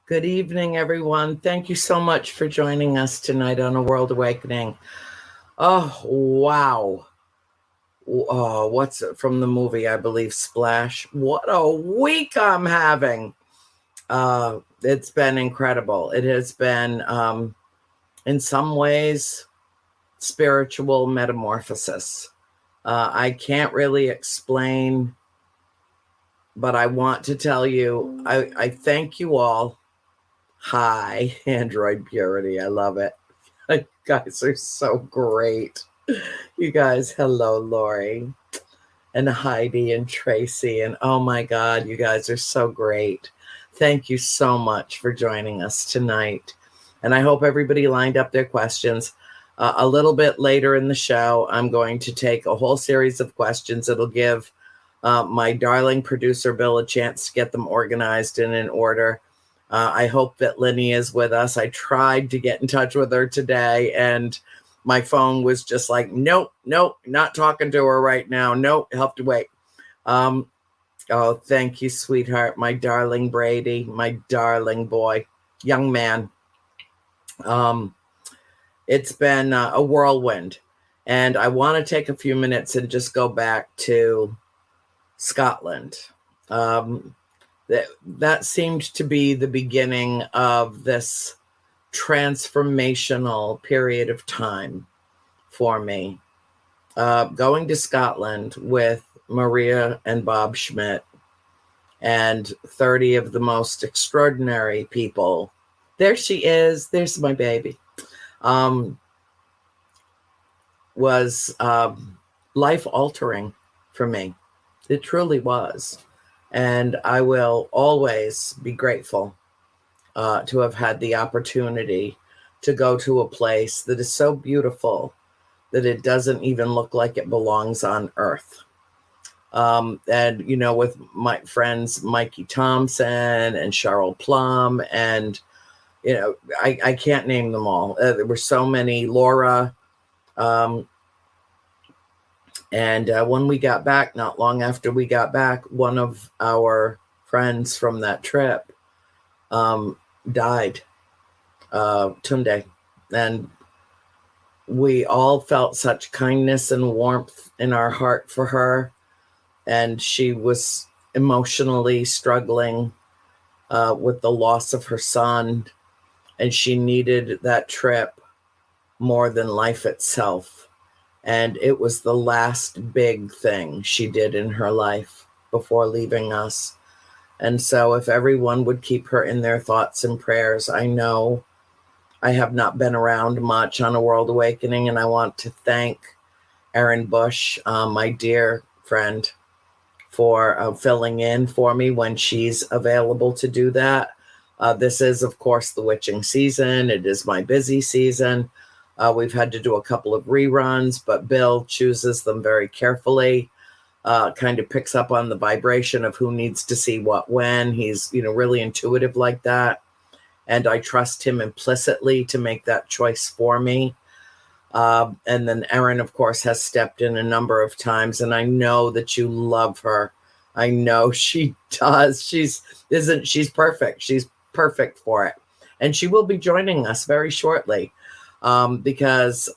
Good evening, everyone. Thank you so much for joining us tonight on A World Awakening. Oh, wow. What's it from the movie, I believe, Splash? What a week I'm having. It's been incredible. It has been, in some ways, spiritual metamorphosis. I can't really explain, but I want to tell you, I thank you all. Hi, Android Purity. I love it. You guys are so great. You guys, hello, Lori and Heidi and Tracy. And oh my God, you guys are so great. Thank you so much for joining us tonight. And I hope everybody lined up their questions. A little bit later in the show, I'm going to take a whole series of questions. It'll give my darling producer, Bill, a chance to get them organized and in order. I hope that Linny is with us. I tried to get in touch with her today, and my phone was just like, nope, not talking to her right now. Nope, have to wait. Oh, thank you, sweetheart. My darling Brady, my darling boy, young man. It's been a whirlwind, and I want to take a few minutes and just go back to Scotland. That seemed to be the beginning of this transformational period of time for me. Going to Scotland with Maria and Bob Schmidt and 30 of the most extraordinary people. There she is. There's my baby. Was life-altering for me. It truly was. And I will always be grateful to have had the opportunity to go to a place that is so beautiful that it doesn't even look like it belongs on Earth. And, you know, with my friends, Mikey Thompson and Cheryl Plum, and, you know, I can't name them all. There were so many, Laura. And when we got back, not long after we got back, one of our friends from that trip died, Tunde. And we all felt such kindness and warmth in our heart for her. And she was emotionally struggling with the loss of her son. And she needed that trip more than life itself. And it was the last big thing she did in her life before leaving us. And so if everyone would keep her in their thoughts and prayers, I know I have not been around much on A World Awakening, and I want to thank Erin Bush, my dear friend, for filling in for me when she's available to do that. This is, of course, the witching season. It is my busy season. We've had to do a couple of reruns, but Bill chooses them very carefully, kind of picks up on the vibration of who needs to see what when. He's, you know, really intuitive like that. And I trust him implicitly to make that choice for me. And then Erin, of course, has stepped in a number of times, and I know that you love her. I know she does. She's perfect. She's perfect for it. And she will be joining us very shortly. Because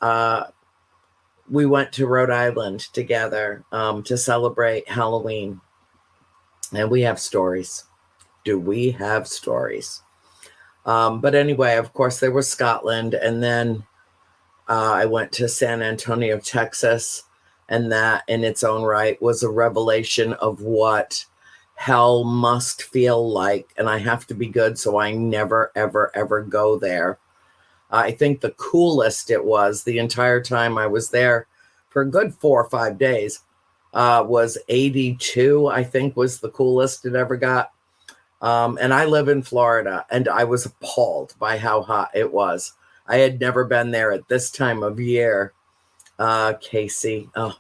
we went to Rhode Island together to celebrate Halloween. And we have stories. Do we have stories? But anyway, of course, there was Scotland. And then I went to San Antonio, Texas. And that in its own right was a revelation of what hell must feel like. And I have to be good, so I never, ever, ever go there. I think the coolest it was the entire time I was there for a good 4 or 5 days was 82, I think was the coolest it ever got. And I live in Florida, and I was appalled by how hot it was. I had never been there at this time of year. Casey. Oh.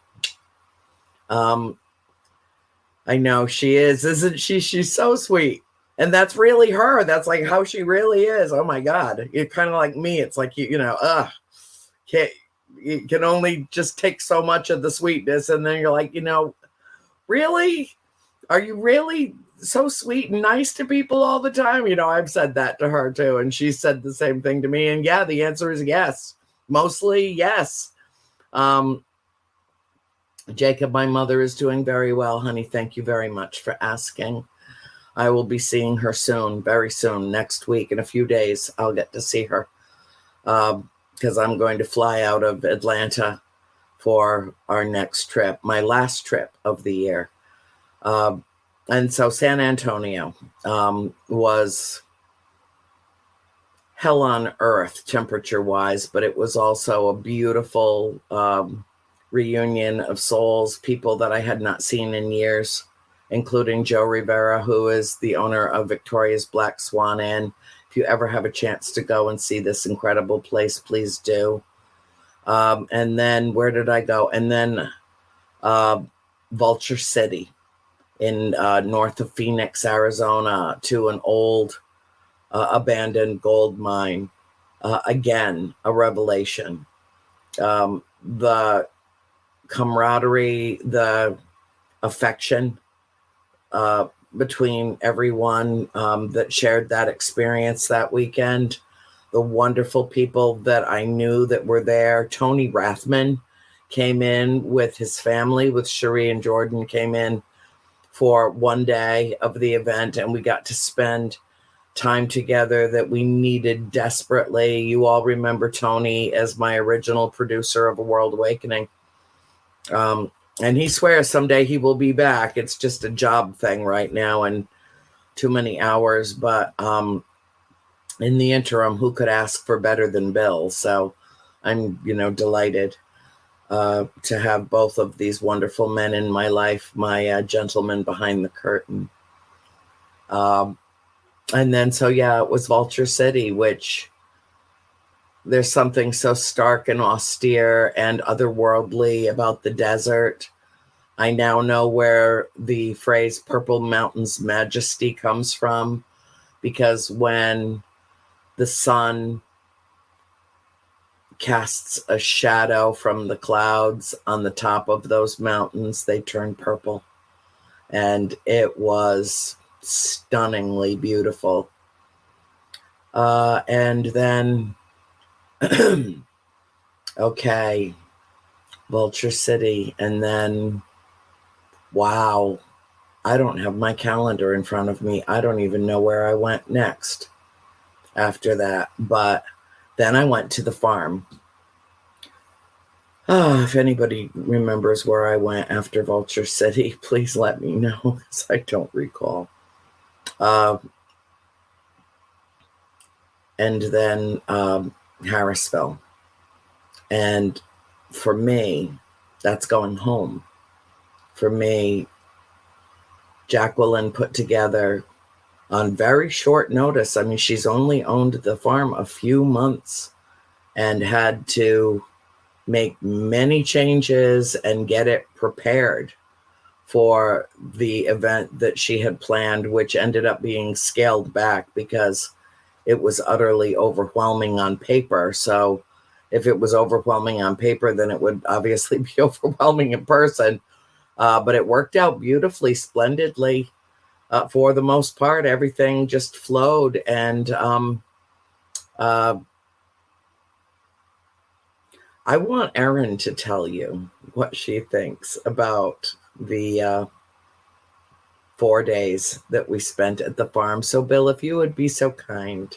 I know she is, isn't she? She's so sweet. And that's really her. That's like how she really is. Oh my God. You're kind of like me. It's like, you can only just take so much of the sweetness. And then you're like, really? Are you really so sweet and nice to people all the time. You know, I've said that to her too, and she said the same thing to me. And yeah, the answer is yes. Mostly yes. Jacob, my mother is doing very well, honey. Thank you very much for asking. I will be seeing her soon, very soon, next week. In a few days, I'll get to see her because I'm going to fly out of Atlanta for our next trip, my last trip of the year. And so San Antonio was hell on earth temperature-wise, but it was also a beautiful reunion of souls, people that I had not seen in years, including Joe Rivera, who is the owner of Victoria's Black Swan Inn. If you ever have a chance to go and see this incredible place, please do. And then where did I go? And then Vulture City in north of Phoenix, Arizona, to an old abandoned gold mine. Again, a revelation. The camaraderie, the affection between everyone that shared that experience that weekend, the wonderful people that I knew that were there. Tony Rathman came in with his family, with Cherie and Jordan, came in for one day of the event, and we got to spend time together that we needed desperately. You all remember Tony as my original producer of A World Awakening. And he swears someday he will be back. It's just a job thing right now and too many hours. But in the interim, who could ask for better than Bill? So I'm, delighted to have both of these wonderful men in my life, my gentleman behind the curtain. And then, it was Vulture City, which there's something so stark and austere and otherworldly about the desert. I now know where the phrase Purple Mountain's Majesty comes from, because when the sun casts a shadow from the clouds on the top of those mountains, they turn purple. And it was stunningly beautiful. And then, okay, Vulture City. And then, wow, I don't have my calendar in front of me. I don't even know where I went next after that. But then I went to the farm. If anybody remembers where I went after Vulture City, please let me know, because I don't recall. And then Harrisville. And for me, that's going home. For me, Jacqueline put together on very short notice. I mean, she's only owned the farm a few months and had to make many changes and get it prepared for the event that she had planned, which ended up being scaled back because it was utterly overwhelming on paper. So if it was overwhelming on paper, then it would obviously be overwhelming in person. But it worked out beautifully, splendidly. For the most part, everything just flowed. And I want Erin to tell you what she thinks about the 4 days that we spent at the farm. So, Bill, if you would be so kind.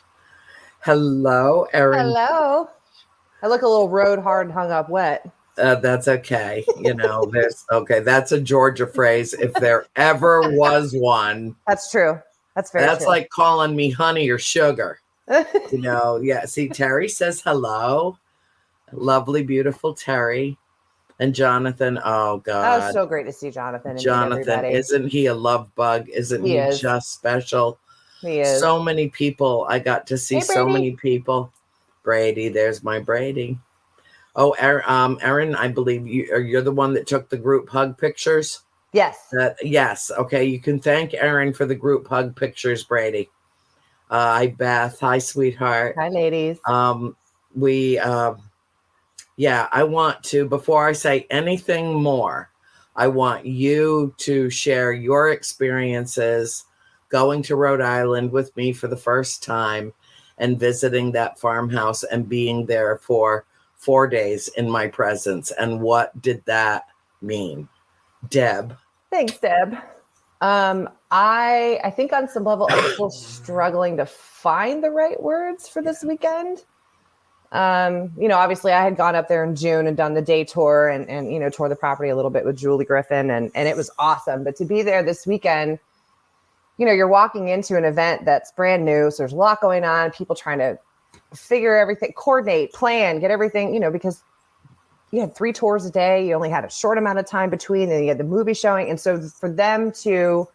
Hello, Erin. Hello. I look a little road hard, hung up, wet. That's okay. That's a Georgia phrase if there ever was one. That's true. That's very That's true. like calling me honey or sugar. Yeah. See, Terry says hello. Lovely, beautiful Terry. And Jonathan, oh God. Oh, so great to see Jonathan. And Jonathan, isn't he a love bug? Isn't he just special? He is. So many people. I got to see so many people. Brady, there's my Brady. Oh, Erin, I believe you're the one that took the group hug pictures? Yes. Yes. Okay, you can thank Erin for the group hug pictures, Brady. Hi, Beth. Hi, sweetheart. Hi, ladies. I want to, before I say anything more, I want you to share your experiences going to Rhode Island with me for the first time and visiting that farmhouse and being there for 4 days in my presence. And what did that mean? Deb. Thanks, Deb. I think on some level I'm still struggling to find the right words for this weekend. Obviously I had gone up there in June and done the day tour and toured the property a little bit with Julie Griffin and it was awesome. But to be there this weekend, you're walking into an event that's brand new. So there's a lot going on, people trying to figure everything, coordinate, plan, get everything, because you had 3 tours a day. You only had a short amount of time between, and you had the movie showing. And so for them to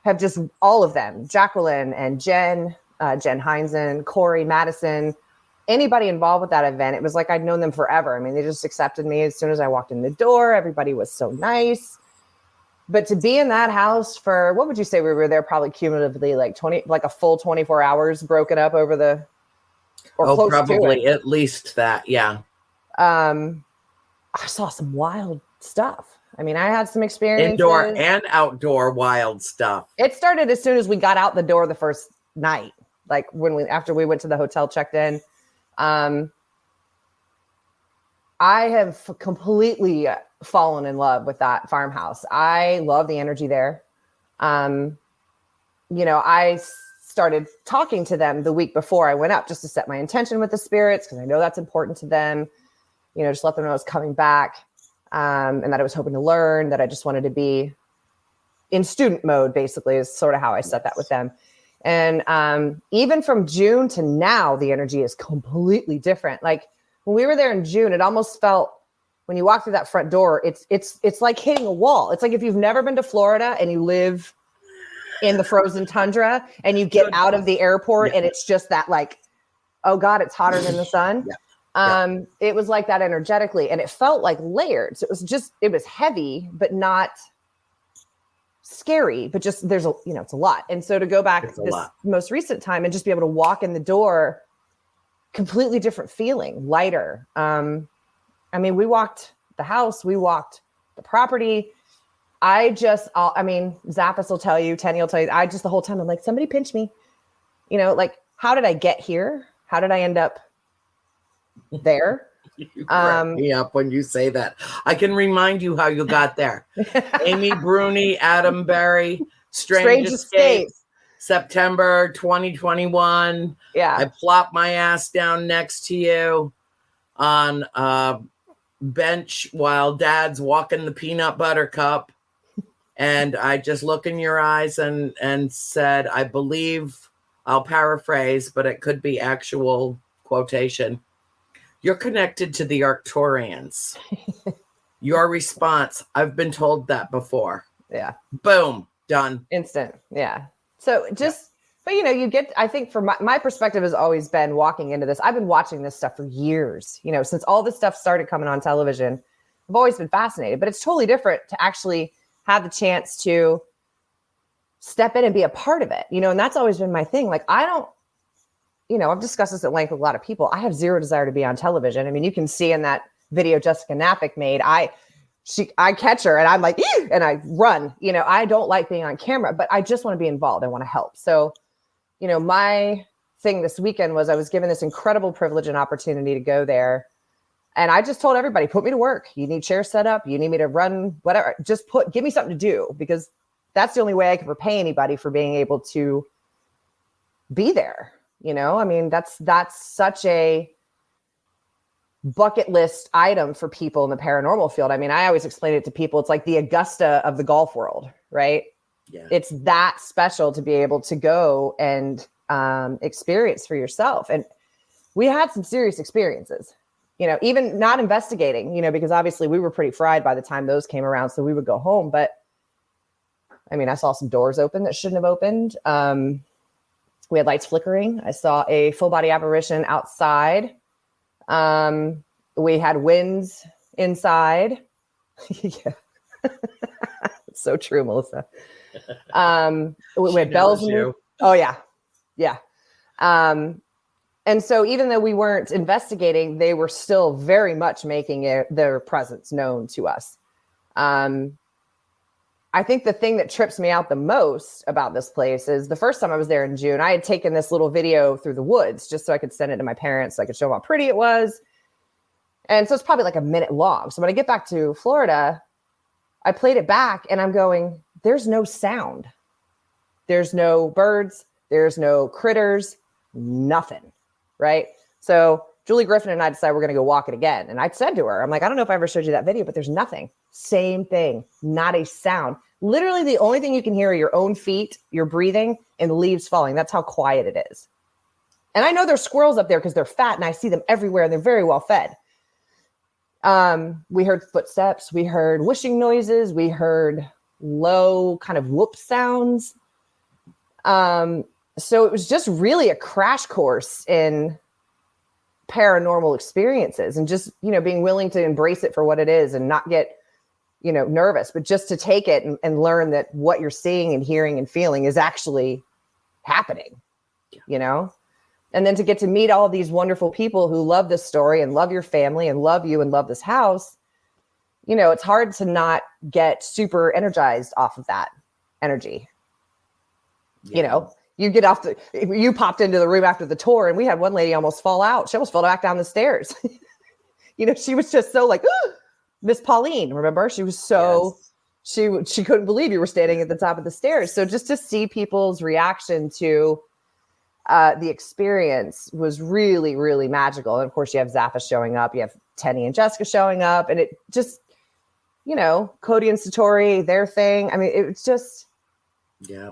have just all of them, Jacqueline and Jen Heinzen, Corey, Madison, anybody involved with that event, it was like I'd known them forever. I mean, they just accepted me as soon as I walked in the door. Everybody was so nice. But to be in that house for, what would you say we were there probably cumulatively, like a full 24 hours broken up over the, or close probably to it. At least that. Yeah. I saw some wild stuff. I mean, I had some experiences. Indoor and outdoor wild stuff. It started as soon as we got out the door the first night, like after we went to the hotel, checked in. I have completely fallen in love with that farmhouse. I love the energy there. I started talking to them the week before I went up just to set my intention with the spirits, because I know that's important to them. Just let them know I was coming back, and that I was hoping to learn, that I just wanted to be in student mode, basically, is sort of how I set that with them. And even from June to now, the energy is completely different. Like when we were there in June, it almost felt, when you walk through that front door, it's like hitting a wall. It's like if you've never been to Florida and you live in the frozen tundra and you get out of the airport and it's just that, like, oh God, it's hotter than the sun. It was like that energetically, and it felt like layers. It was heavy, but not scary, but just it's a lot. And so to go back this most recent time and just be able to walk in the door, completely different feeling, lighter. We walked the house, we walked the property. Zappis will tell you, Tenny will tell you, the whole time I'm like, somebody pinch me, like, how did I get here? How did I end up there? You crack me up when you say that. I can remind you how you got there. Amy Bruni, Adam Berry, Strange Escapes, September 2021. Yeah. I plopped my ass down next to you on a bench while Dad's walking the peanut butter cup. And I just look in your eyes and said, I believe, I'll paraphrase, but it could be actual quotation, you're connected to the Arcturians. Your response, I've been told that before. Yeah. Boom. Done. Instant. Yeah. So but I think from my perspective has always been walking into this. I've been watching this stuff for years, since all this stuff started coming on television. I've always been fascinated, but it's totally different to actually have the chance to step in and be a part of it, and that's always been my thing. Like, I don't, I've discussed this at length with a lot of people. I have zero desire to be on television. I mean, you can see in that video Jessica Knappick made, I catch her and I'm like, ew, and I run, I don't like being on camera, but I just want to be involved. I want to help. So, my thing this weekend was I was given this incredible privilege and opportunity to go there. And I just told everybody, put me to work. You need chairs set up. You need me to run, whatever. Just give me something to do, because that's the only way I can repay anybody for being able to be there. That's such a bucket list item for people in the paranormal field. I mean, I always explain it to people. It's like the Augusta of the golf world, right? Yeah. It's that special to be able to go and experience for yourself. And we had some serious experiences, even not investigating, because obviously we were pretty fried by the time those came around. So we would go home. But I saw some doors open that shouldn't have opened. We had lights flickering. I saw a full body apparition outside. We had winds inside. Yeah. It's so true, Melissa. We had bells. Oh yeah. Yeah. And so even though we weren't investigating, they were still very much making their presence known to us. I think the thing that trips me out the most about this place is the first time I was there in June, I had taken this little video through the woods just so I could send it to my parents, so I could show them how pretty it was. And so it's probably like a minute long. So when I get back to Florida, I played it back and I'm going, there's no sound. There's no birds. There's no critters, nothing. Right. So Julie Griffin and I decided we're going to go walk it again. And I said to her, I'm like, I don't know if I ever showed you that video, but there's nothing. Same thing. Not a sound. Literally the only thing you can hear are your own feet, your breathing, and the leaves falling. That's how quiet it is. And I know there's squirrels up there because they're fat and I see them everywhere and they're very well fed. We heard footsteps. We heard whooshing noises. We heard low kind of whoop sounds. So it was just really a crash course in paranormal experiences and just, being willing to embrace it for what it is and not get, nervous, but just to take it and learn that what you're seeing and hearing and feeling is actually happening, and then to get to meet all of these wonderful people who love this story and love your family and love you and love this house. It's hard to not get super energized off of that energy. Yeah. You popped into the room after the tour and we had one lady almost fall out. She almost fell back down the stairs. She was just so like, Miss Pauline, remember? She was so, yes. She couldn't believe you were standing at the top of the stairs. So just to see people's reaction to the experience was really, really magical. And of course you have Zappa showing up, you have Tenny and Jessica showing up, and it just, Cody and Satori, their thing. I mean, it's just, yeah.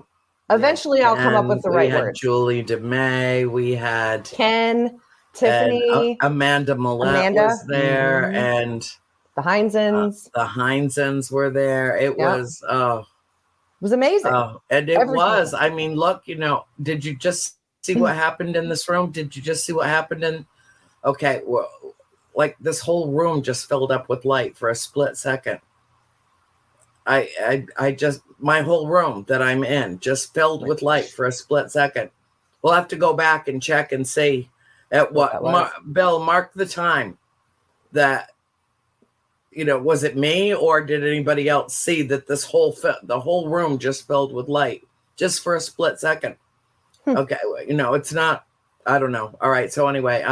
Eventually, I'll come up with the right word. word. Julie DeMay. We had Ken, Tiffany, Amanda Millette was there, mm-hmm. and the Heinzens. The Heinzens were there. It was it was amazing. And it was. I mean, look, did you just see what happened in this room? Did you just see what happened in? Okay, well, like this whole room just filled up with light for a split second. I just, my whole room that I'm in just filled with light for a split second. We'll have to go back and check and see at what, Bill, mark the time that, was it me or did anybody else see that this the whole room just filled with light just for a split second? Okay. It's not, I don't know. All right. So anyway,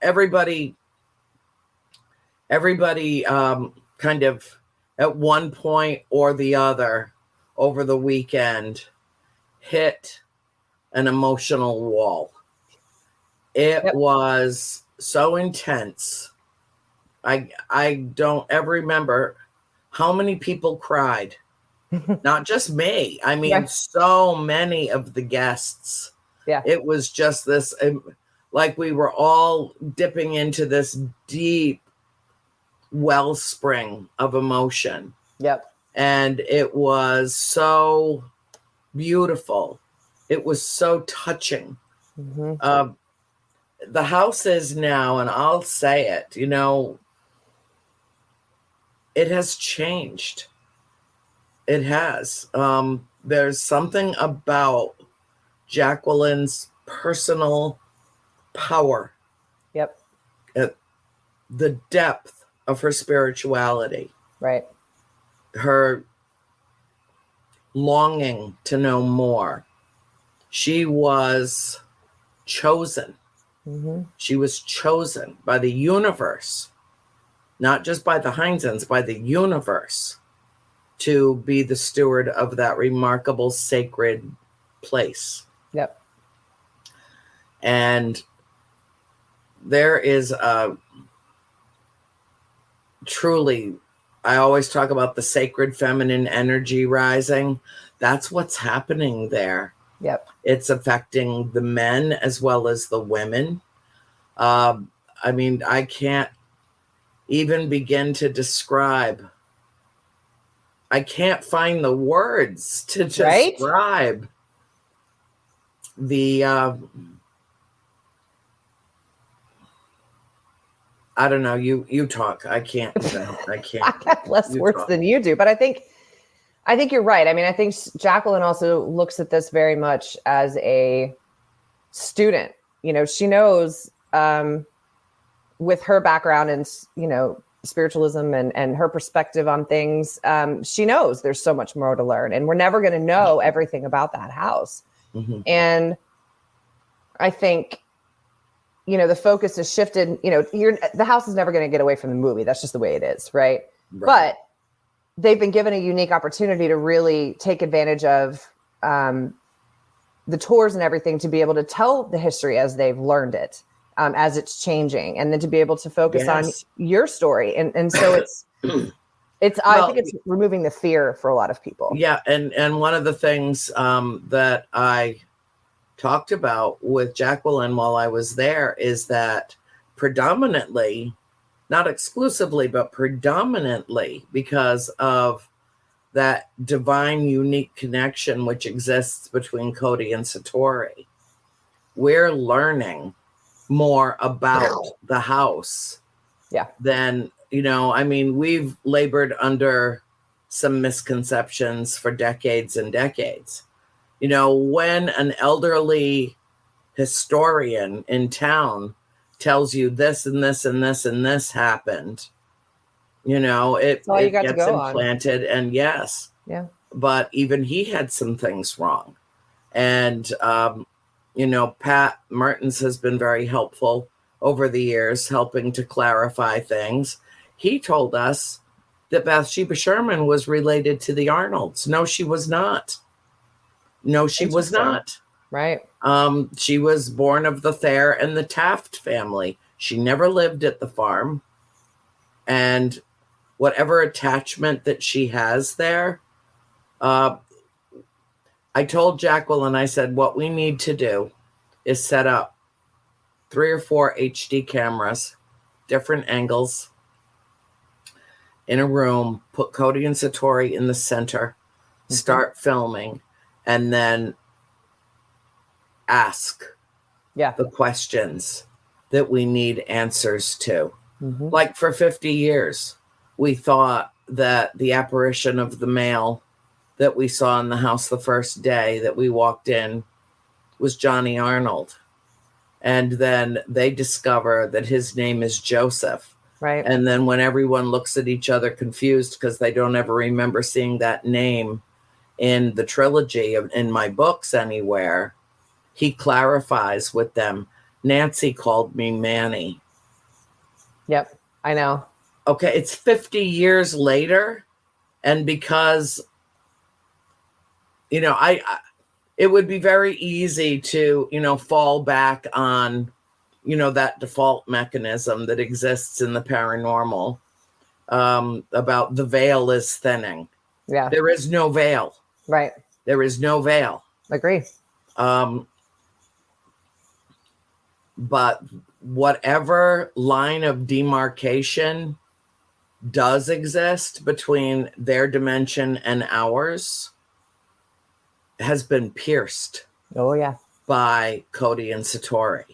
everybody kind of, at one point or the other over the weekend hit an emotional wall. It was so intense. I don't ever remember how many people cried. Not just me. I mean, so many of the guests. Yeah. It was just this, like we were all dipping into this deep wellspring of emotion. Yep. And it was so beautiful. It was so touching. Mm-hmm. The house is now, and I'll say it, it has changed. It has. There's something about Jacqueline's personal power. Yep. The depth of her spirituality, right? Her longing to know more. She was chosen. Mm-hmm. She was chosen by the universe, not just by the Heinzens, by the universe, to be the steward of that remarkable sacred place. Yep. And there is a truly, I always talk about the sacred feminine energy rising. That's what's happening there. Yep. It's affecting the men as well as the women. I mean, I can't even begin to describe. I can't find the words to describe the I don't know. You talk. I can't. I can't. I have less words than you do, but I think you're right. I mean, I think Jacqueline also looks at this very much as a student. She knows with her background in spiritualism and her perspective on things, she knows there's so much more to learn, and we're never going to know everything about that house. Mm-hmm. And I think, the focus has shifted. The house is never going to get away from the movie. That's just the way it is, right? But they've been given a unique opportunity to really take advantage of the tours and everything, to be able to tell the history as they've learned it, as it's changing, and then to be able to focus on your story. And so I think it's removing the fear for a lot of people. Yeah. And one of the things that I talked about with Jacqueline while I was there is that predominantly, not exclusively, but predominantly because of that divine, unique connection which exists between Cody and Satori, we're learning more about the house than, we've labored under some misconceptions for decades and decades. When an elderly historian in town tells you this and this and this and this happened, it gets implanted. And but even he had some things wrong. And, Pat Mertens has been very helpful over the years, helping to clarify things. He told us that Bathsheba Sherman was related to the Arnolds. No, she was not. No, she was not. Right. She was born of the Thayer and the Taft family. She never lived at the farm. And whatever attachment that she has there, I told Jacqueline, I said, what we need to do is set up 3 or 4 HD cameras, different angles, in a room, put Cody and Satori in the center, start filming, and then ask the questions that we need answers to. Like for 50 years, we thought that the apparition of the male that we saw in the house the first day that we walked in was Johnny Arnold. And then they discover that his name is Joseph. Right. And then when everyone looks at each other confused because they don't ever remember seeing that name in the trilogy, in my books anywhere, he clarifies with them, Nancy called me Manny. Yep, I know. Okay, it's 50 years later. And because, it would be very easy to, fall back on, that default mechanism that exists in the paranormal about the veil is thinning. Yeah. There is no veil. Right. There is no veil. Agree. But whatever line of demarcation does exist between their dimension and ours has been pierced. Oh, yeah. By Cody and Satori.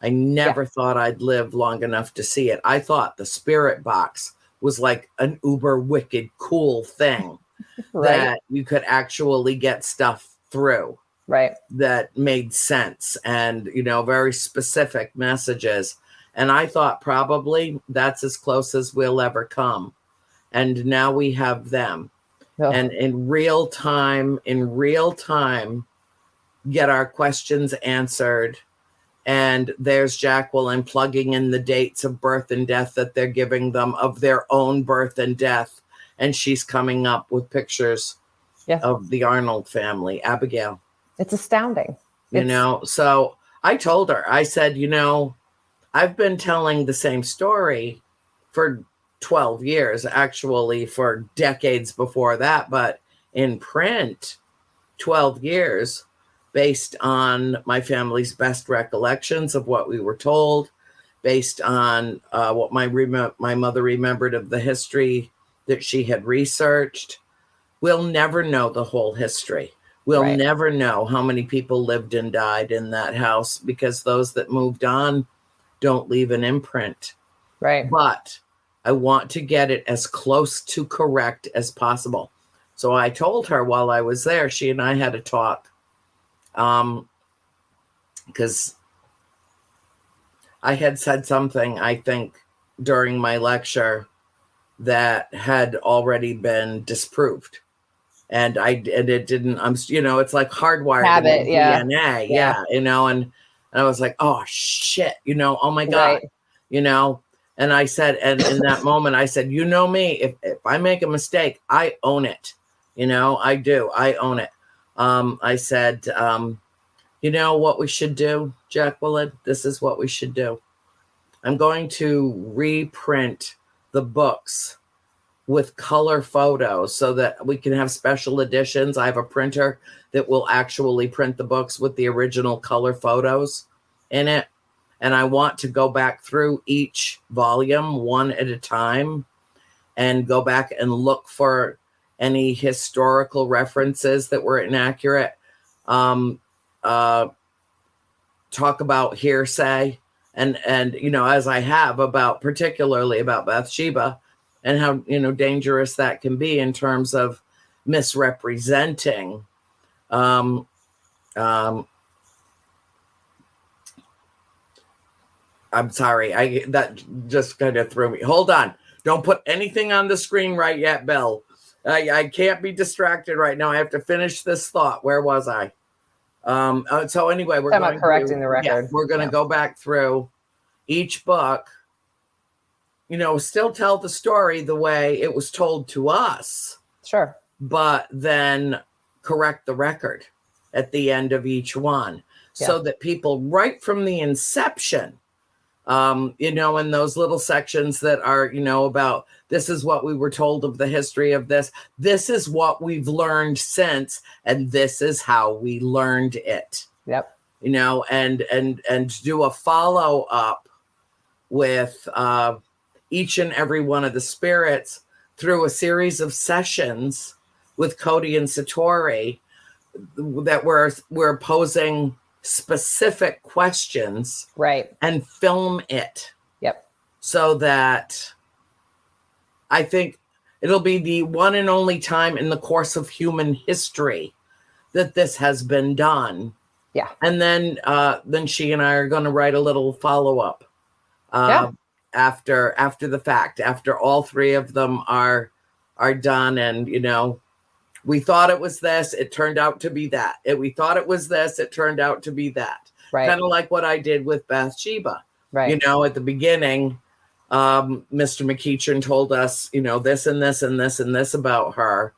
I never thought I'd live long enough to see it. I thought the spirit box was like an uber wicked cool thing that you could actually get stuff through. Right. That made sense and, very specific messages. And I thought probably that's as close as we'll ever come. And now we have them. Oh. And in real time, get our questions answered. And there's Jacqueline plugging in the dates of birth and death that they're giving them of their own birth and death. And she's coming up with pictures of the Arnold family, Abigail. It's astounding. So I told her, I said, I've been telling the same story for 12 years, actually for decades before that, but in print, 12 years based on my family's best recollections of what we were told, based on what my mother remembered of the history that she had researched. We'll never know the whole history. We'll never know how many people lived and died in that house because those that moved on don't leave an imprint. Right. But I want to get it as close to correct as possible. So I told her while I was there, she and I had a talk. Because I had said something, I think, during my lecture that had already been disproved. And it didn't, it's like hardwired in Habit, my yeah. DNA. Yeah. Yeah. And I was like, oh shit, oh my God, Right. and I said, and in that moment I said, me, if I make a mistake, I own it. I do. I own it. I said, what we should do, Jacqueline? This is what we should do. I'm going to reprint the books with color photos so that we can have special editions. I have a printer that will actually print the books with the original color photos in it. And I want to go back through each volume one at a time and go back and look for any historical references that were inaccurate. Talk about hearsay and as I have about, particularly about Bathsheba, and how dangerous that can be in terms of misrepresenting I'm sorry, that just kind of threw me. Hold on, don't put anything on the screen right yet, Bill. I can't be distracted right now. I have to finish this thought. Where was I? So anyway, we're going correcting the record. we're going to go back through each book, still tell the story the way it was told to us. Sure. But then correct the record at the end of each one so that people right from the inception, in those little sections that are, about this is what we were told of the history of this. This is what we've learned since, and this is how we learned it. Yep. And do a follow up with each and every one of the spirits through a series of sessions with Cody and Satori that we're posing specific questions, right, and film it. Yep. So that I think it'll be the one and only time in the course of human history that this has been done. Yeah. And then she and I are going to write a little follow-up after the fact, after all three of them are done. And we thought it was this, it turned out to be that. We thought it was this, it turned out to be that. Right. Kind of like what I did with Bathsheba. Right. At the beginning, Mr. McEachern told us, this and this and this and this about her.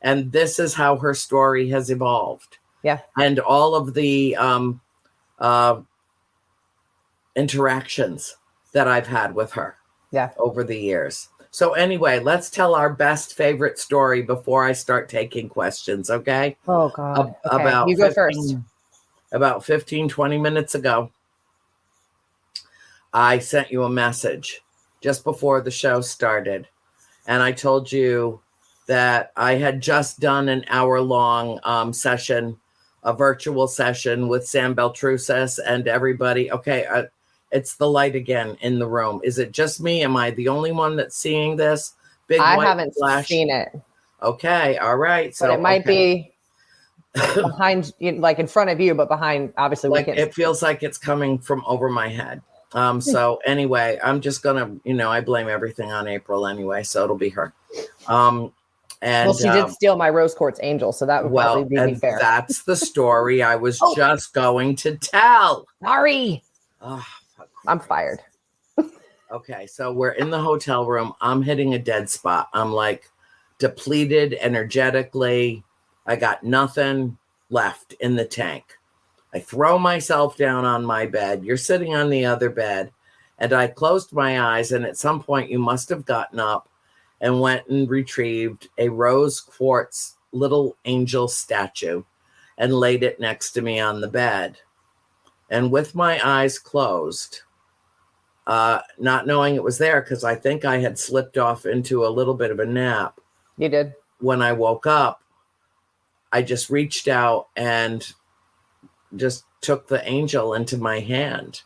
And this is how her story has evolved. Yeah. And all of the interactions that I've had with her over the years. So anyway, let's tell our best favorite story before I start taking questions, okay? Oh, God. Okay. About you go first. About 15, 20 minutes ago, I sent you a message just before the show started. And I told you that I had just done an hour-long session, a virtual session with Sam Beltrusis and everybody. Okay, it's the light again in the room. Is it just me? Am I the only one that's seeing this? I haven't seen it. Okay, all right. So but it might be behind, like in front of you, but behind, obviously. Like it feels like it's coming from over my head. So anyway, I'm just gonna, I blame everything on April anyway, so it'll be her. And she did steal my rose quartz angel, so that would probably be fair. That's the story I was just going to tell. Sorry. I'm fired. Okay, so we're in the hotel room. I'm hitting a dead spot. I'm like depleted energetically. I got nothing left in the tank. I throw myself down on my bed. You're sitting on the other bed. And I closed my eyes. And at some point, you must have gotten up and went and retrieved a rose quartz little angel statue and laid it next to me on the bed. And with my eyes closed, not knowing it was there, because I think I had slipped off into a little bit of a nap. You did. When I woke up, I just reached out and just took the angel into my hand.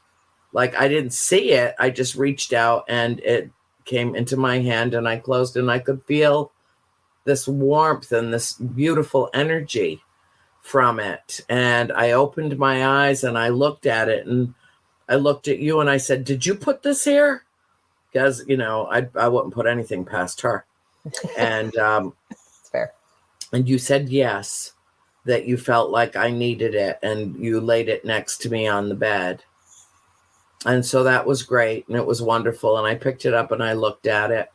Like I didn't see it. I just reached out and it came into my hand and I closed and I could feel this warmth and this beautiful energy from it. And I opened my eyes and I looked at it and I looked at you and I said, "Did you put this here?" because, I wouldn't put anything past her. And It's fair. And you said yes, that you felt like I needed it, and you laid it next to me on the bed. And so that was great, and it was wonderful. And I picked it up and I looked at it.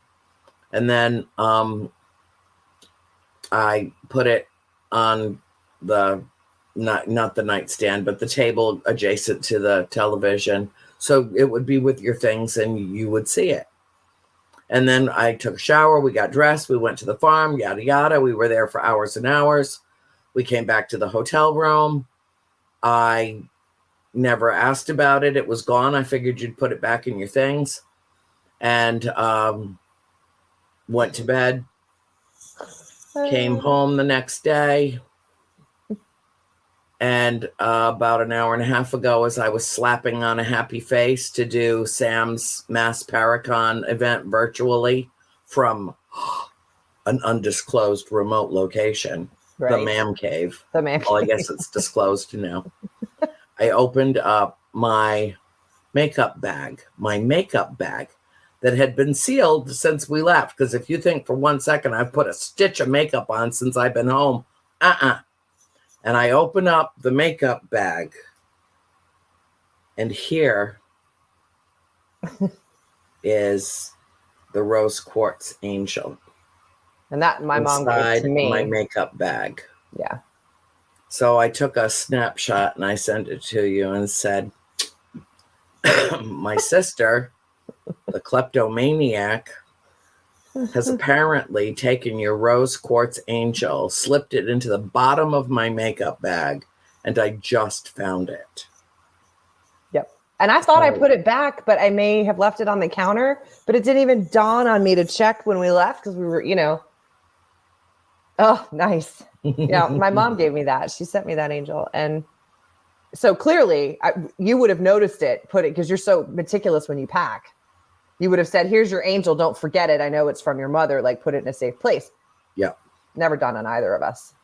And then I put it on the, not the nightstand, but the table adjacent to the television. So it would be with your things and you would see it. And then I took a shower. We got dressed. We went to the farm, yada, yada. We were there for hours and hours. We came back to the hotel room. I never asked about it. It was gone. I figured you'd put it back in your things. And went to bed. Came home the next day. And about an hour and a half ago, as I was slapping on a happy face to do Sam's Mass Paracon event virtually from an undisclosed remote location, Right. the Man Cave. The Man Well, I Cave. guess it's disclosed now. I opened up my makeup bag that had been sealed since we left. Because if you think for 1 second I've put a stitch of makeup on since I've been home, And I open up the makeup bag, and here is the rose quartz angel. And that my mom gave inside to me. my makeup bag. Yeah. So I took a snapshot and I sent it to you and said, my sister, the kleptomaniac, has apparently taken your rose quartz angel, slipped it into the bottom of my makeup bag, and I just found it. Yep. And I thought I put it back, but I may have left it on the counter, but it didn't even dawn on me to check when we left because we were, oh, nice. Yeah, my mom gave me that. She sent me that angel. And so clearly you would have noticed it, because you're so meticulous when you pack. You would have said, here's your angel. Don't forget it. I know it's from your mother. Like, put it in a safe place. Yeah. Never done on either of us.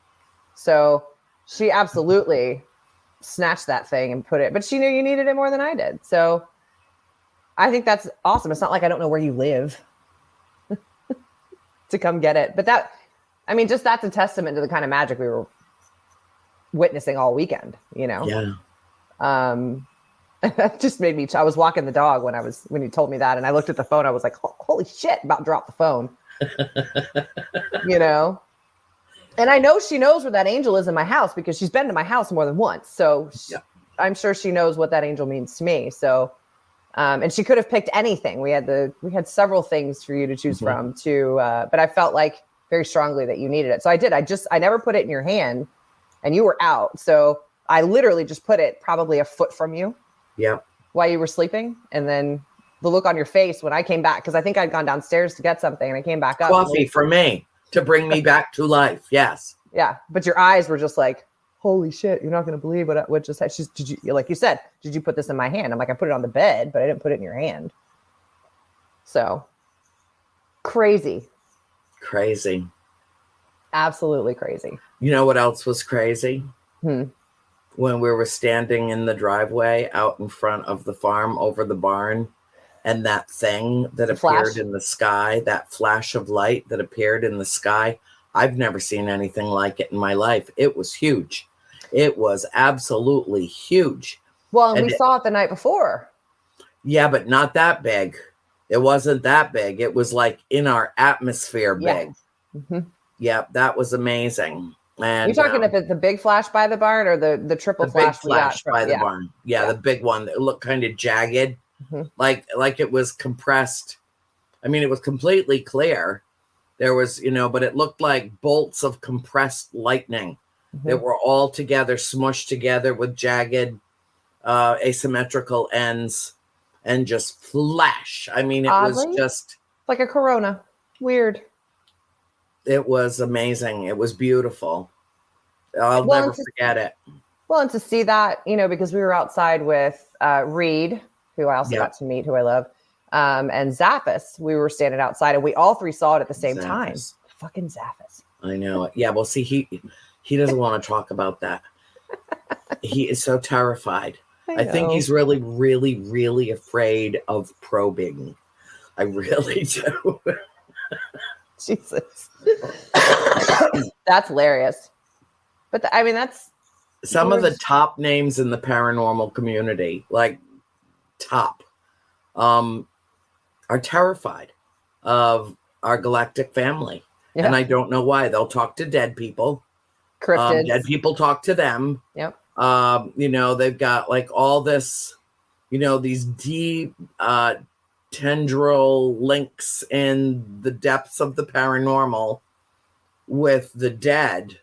So she absolutely snatched that thing and put it, but she knew you needed it more than I did. So I think that's awesome. It's not like I don't know where you live to come get it. But that's a testament to the kind of magic we were witnessing all weekend, Yeah. That just made me, I was walking the dog when he told me that. And I looked at the phone. I was like, holy shit, about to drop the phone, And I know she knows where that angel is in my house because she's been to my house more than once. So I'm sure she knows what that angel means to me. So, and she could have picked anything. We had several things for you to choose from but I felt like very strongly that you needed it. So I did. I never put it in your hand and you were out. So I literally just put it probably a foot from you. Yeah. While you were sleeping. And then the look on your face when I came back, because I think I'd gone downstairs to get something and I came back up. Coffee for me to bring me back to life. Yes. Yeah. But your eyes were just like, holy shit, you're not going to believe what just happened. Did you, like you said, did you put this in my hand? I'm like, I put it on the bed, but I didn't put it in your hand. So crazy. Crazy. Absolutely crazy. You know what else was crazy? When we were standing in the driveway out in front of the farm over the barn, and that thing that appeared in the sky, that flash of light that appeared in the sky, I've never seen anything like it in my life. It was huge. It was absolutely huge. Well, and we saw it the night before. Yeah, but not that big. It wasn't that big. It was like in our atmosphere big. Yeah, that was amazing. And you're talking about the big flash by the barn or the triple flash big flash by the barn. Yeah, the big one that looked kind of jagged, like it was compressed. I mean, it was completely clear. There was, but it looked like bolts of compressed lightning that were all together, smushed together with jagged, asymmetrical ends, and just flash. I mean, it was just like a corona. Weird. It was amazing. It was beautiful. I'll never forget it. Well, and to see that, because we were outside with Reed, who I also got to meet, who I love, and Zappis. We were standing outside, and we all three saw it at the same time. Fucking Zappis. I know it. Yeah, well, see, he doesn't want to talk about that. He is so terrified. I think he's really, really, really afraid of probing. I really do. Jesus. That's hilarious. But I mean, that's some of the top names in the paranormal community, like top, are terrified of our galactic family. Yeah. And I don't know why. They'll talk to dead people. Cryptids. Dead people talk to them. Yep. You know, they've got like all this, you know, these deep tendril links in the depths of the paranormal with the dead,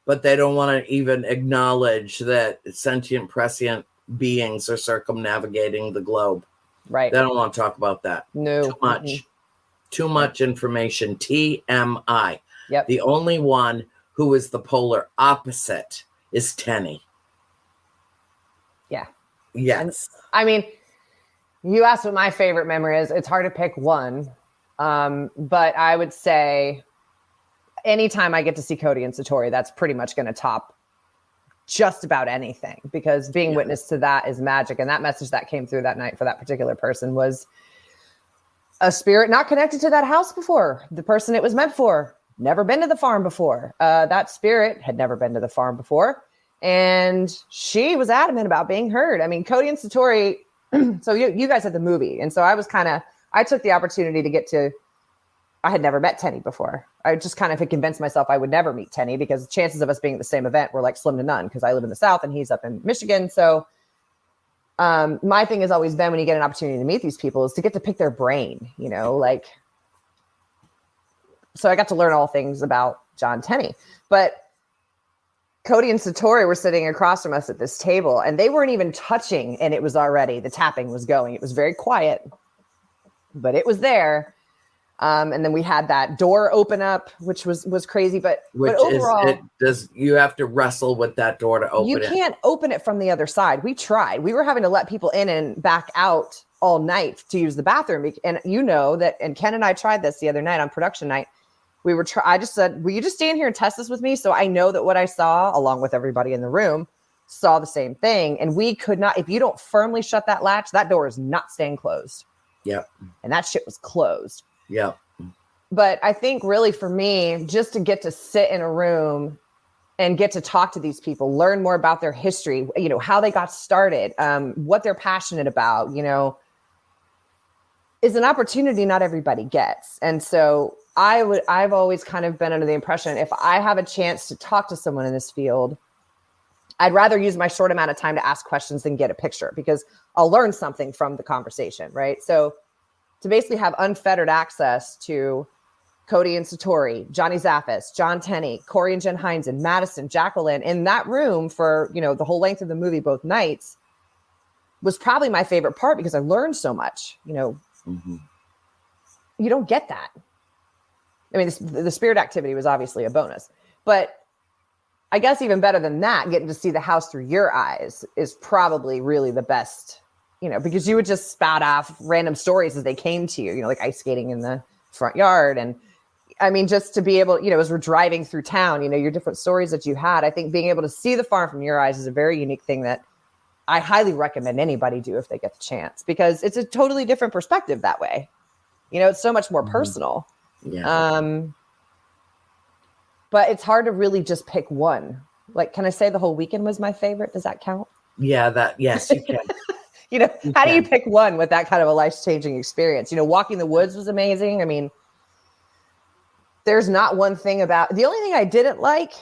but they don't want to even acknowledge that sentient, prescient beings are circumnavigating the globe. Right. They don't want to talk about that. No. Too much. Mm-hmm. Too much information. TMI. Yep. The only one who is the polar opposite is Tenny. Yeah. Yes. And, I mean, you asked what my favorite memory is. It's hard to pick one. But I would say anytime I get to see Cody and Satori, that's pretty much going to top just about anything, because being witness to that is magic. And that message that came through that night for that particular person was a spirit not connected to that house before. The person it was meant for, never been to the farm before. That spirit had never been to the farm before. And she was adamant about being heard. I mean, Cody and Satori, so you guys had the movie. And so I took the opportunity to get to, I had never met Tenny before. I just kind of had convinced myself I would never meet Tenny, because the chances of us being at the same event were like slim to none, because I live in the South and he's up in Michigan. So my thing has always been, when you get an opportunity to meet these people, is to get to pick their brain, you know, like, so I got to learn all things about John Tenney. But Cody and Satori were sitting across from us at this table, and they weren't even touching, and it was already, the tapping was going. It was very quiet, but it was there. And then we had that door open up, which was crazy, but overall, you have to wrestle with that door to open it. You can't open it from the other side. We tried. We were having to let people in and back out all night to use the bathroom. And you know that, and Ken and I tried this the other night on production night. I just said, will you just stand here and test this with me? So I know that what I saw, along with everybody in the room, saw the same thing. And we could not, if you don't firmly shut that latch, that door is not staying closed. Yep. And that shit was closed. Yeah. But I think really for me, just to get to sit in a room and get to talk to these people, learn more about their history, you know, how they got started, what they're passionate about, you know, is an opportunity not everybody gets. And so I've always kind of been under the impression, if I have a chance to talk to someone in this field, I'd rather use my short amount of time to ask questions than get a picture, because I'll learn something from the conversation, right? So to basically have unfettered access to Cody and Satori, Johnny Zaffis, John Tenney, Corey and Jen Heinzen, Madison, Jacqueline in that room for, you know, the whole length of the movie, both nights, was probably my favorite part, because I learned so much. You know, You don't get that. I mean, the spirit activity was obviously a bonus, but I guess even better than that, getting to see the house through your eyes is probably really the best, you know, because you would just spout off random stories as they came to you, you know, like ice skating in the front yard. And I mean, just to be able, you know, as we're driving through town, you know, your different stories that you had, I think being able to see the farm from your eyes is a very unique thing that I highly recommend anybody do if they get the chance, because it's a totally different perspective that way. You know, it's so much more personal. Yeah. But it's hard to really just pick one. Like, can I say the whole weekend was my favorite? Does that count? Yeah, yes, you can. You know, how do you pick one with that kind of a life-changing experience? You know, walking the woods was amazing. I mean, there's not one thing about, the only thing I didn't like,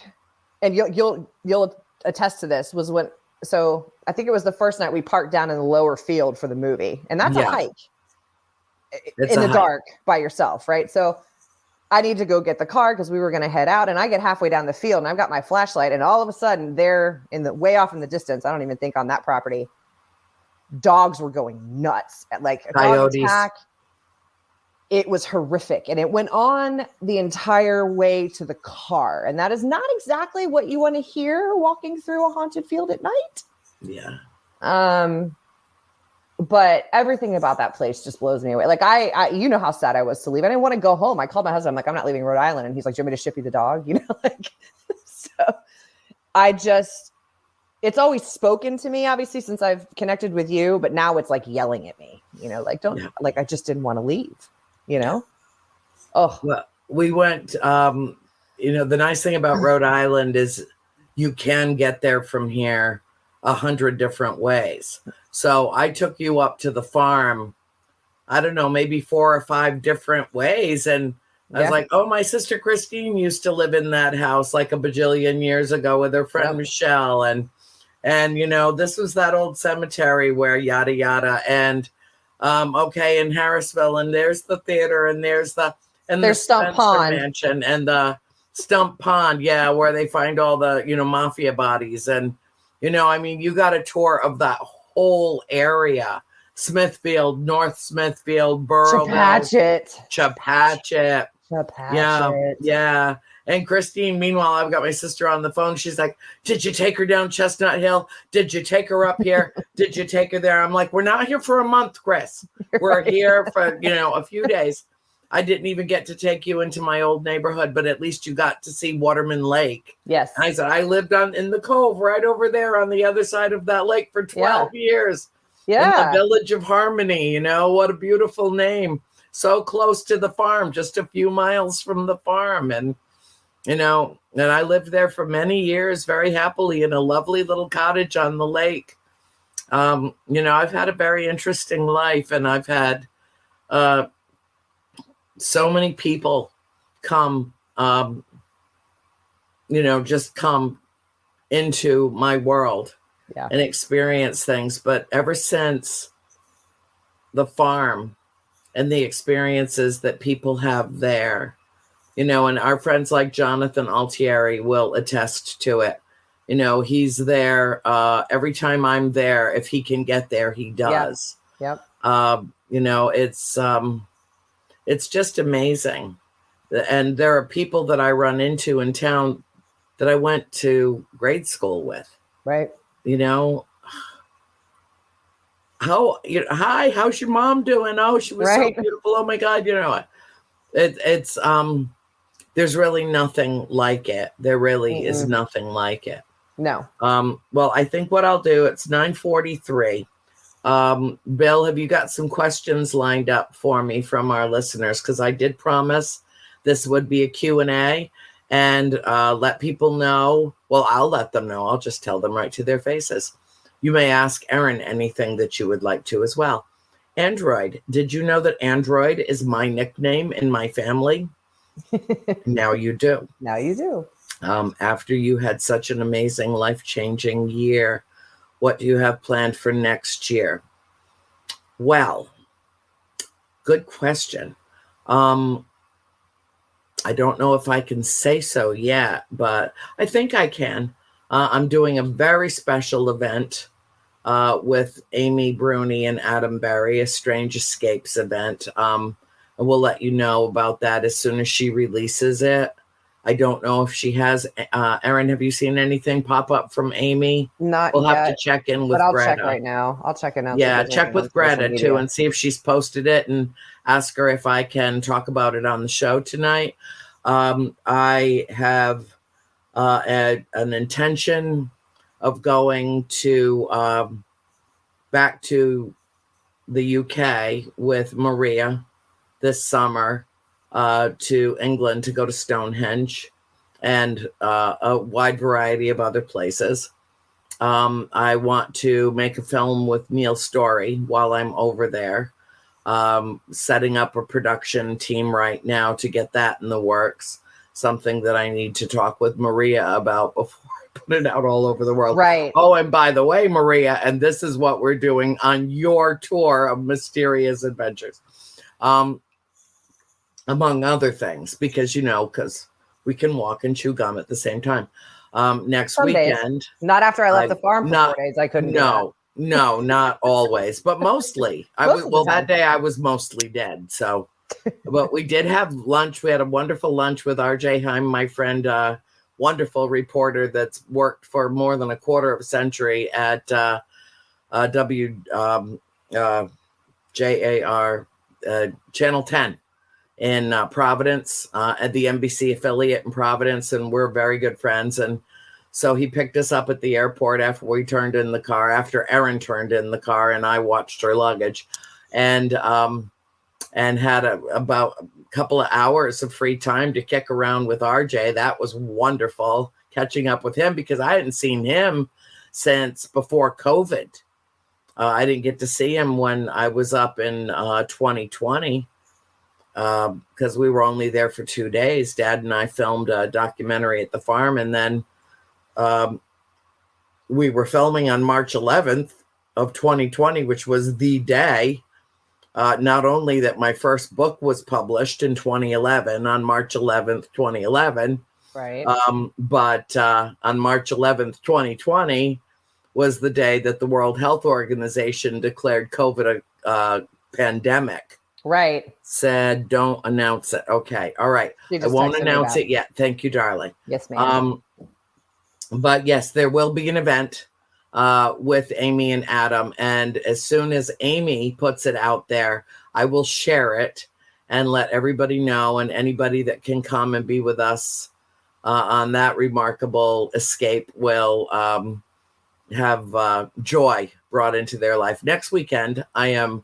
and you'll attest to this, was when, so I think it was the first night we parked down in the lower field for the movie, and that's a hike in the dark by yourself, right? So I need to go get the car because we were going to head out, and I get halfway down the field and I've got my flashlight, and all of a sudden they're way off in the distance. I don't even think on that property, dogs were going nuts at like a dog attack. It was horrific. And it went on the entire way to the car. And that is not exactly what you want to hear walking through a haunted field at night. Yeah. But everything about that place just blows me away. Like I you know how sad I was to leave. I didn't want to go home. I called my husband. I'm like, I'm not leaving Rhode Island. And he's like, do you want me to ship you the dog? You know, like, so I just, it's always spoken to me, obviously, since I've connected with you, but now it's like yelling at me, like, don't, like, I just didn't want to leave, Oh, well, we went, the nice thing about Rhode Island is you can get there from here 100 different ways. So I took you up to the farm, I don't know, maybe 4 or 5 different ways. And I was like, oh, my sister Christine used to live in that house like a bajillion years ago with her friend Michelle. And this was that old cemetery where yada, yada. And, okay, in Harrisville, and there's the theater, and there's the Stump Pond Mansion, and the Stump Pond, where they find all the, mafia bodies. And, you got a tour of that whole area. Smithfield, North Smithfield, Burrowville, Chepachet. Yeah. And Christine, meanwhile, I've got my sister on the phone. She's like, did you take her down Chestnut Hill? Did you take her up here? Did you take her there? I'm like, we're not here for a month, Chris. We're here for, a few days. I didn't even get to take you into my old neighborhood, but at least you got to see Waterman Lake. Yes. And I said, I lived in the cove right over there on the other side of that lake for 12 years. Yeah. In the Village of Harmony, what a beautiful name. So close to the farm, just a few miles from the farm. And, and I lived there for many years very happily in a lovely little cottage on the lake. I've had a very interesting life, and I've had so many people come, just come into my world and experience things. But ever since the farm and the experiences that people have there, and our friends like Jonathan Altieri will attest to it. He's there every time I'm there. If he can get there, he does. Yep. It's just amazing. And there are people that I run into in town that I went to grade school with. Right. Hi, how's your mom doing? Oh, she was so beautiful. Oh my God. It's there's really nothing like it. There really is nothing like it. No. Well, I think what I'll do, it's 9:43. Bill, have you got some questions lined up for me from our listeners? Because I did promise this would be a Q&A, and let people know. Well, I'll let them know. I'll just tell them right to their faces. You may ask Erin anything that you would like to as well. Android, did you know that Android is my nickname in my family? Now you do. Now you do. After you had such an amazing, life-changing year, what do you have planned for next year? Well, good question. I don't know if I can say so yet, but I think I can. I'm doing a very special event with Amy Bruni and Adam Berry, a Strange Escapes event. And we'll let you know about that as soon as she releases it. I don't know if she has. Erin, have you seen anything pop up from Amy? Not we'll yet. Have to check in with I'll Greta. check right now. I'll check it out. Yeah, check with Greta too and see if she's posted it, and ask her if I can talk about it on the show tonight. I have an intention of going to back to the UK with Maria this summer to England to go to Stonehenge and a wide variety of other places. I want to make a film with Neil Story while I'm over there, setting up a production team right now to get that in the works. Something that I need to talk with Maria about before I put it out all over the world. Right. Oh, and by the way, Maria, and this is what we're doing on your tour of Mysterious Adventures, among other things, because we can walk and chew gum at the same time. Next Some weekend. Days. Not after I left the farm for 4 days. I couldn't. No, not always, but mostly. That day I was mostly dead. So, but we did have lunch. We had a wonderful lunch with RJ Heim, my friend, wonderful reporter that's worked for more than a quarter of a century at WJAR Channel 10 in Providence, at the NBC affiliate in Providence, and we're very good friends. And So he picked us up at the airport after we turned in the car, after Erin turned in the car and I watched her luggage, and had about a couple of hours of free time to kick around with RJ. That was wonderful, catching up with him, because I hadn't seen him since before COVID. I didn't get to see him when I was up in 2020 because we were only there for 2 days. Dad and I filmed a documentary at the farm, and then we were filming on March 11th of 2020, which was the day. Not only that my first book was published in 2011 on March 11th, 2011, right. But on March 11th, 2020 was the day that the World Health Organization declared COVID a pandemic. Right. Said, don't announce it. Okay. All right. I won't announce it yet. Thank you, darling. Yes, ma'am. But yes, there will be an event with Amy and Adam. And as soon as Amy puts it out there, I will share it and let everybody know, and anybody that can come and be with us on that remarkable escape will have joy brought into their life. Next weekend, I am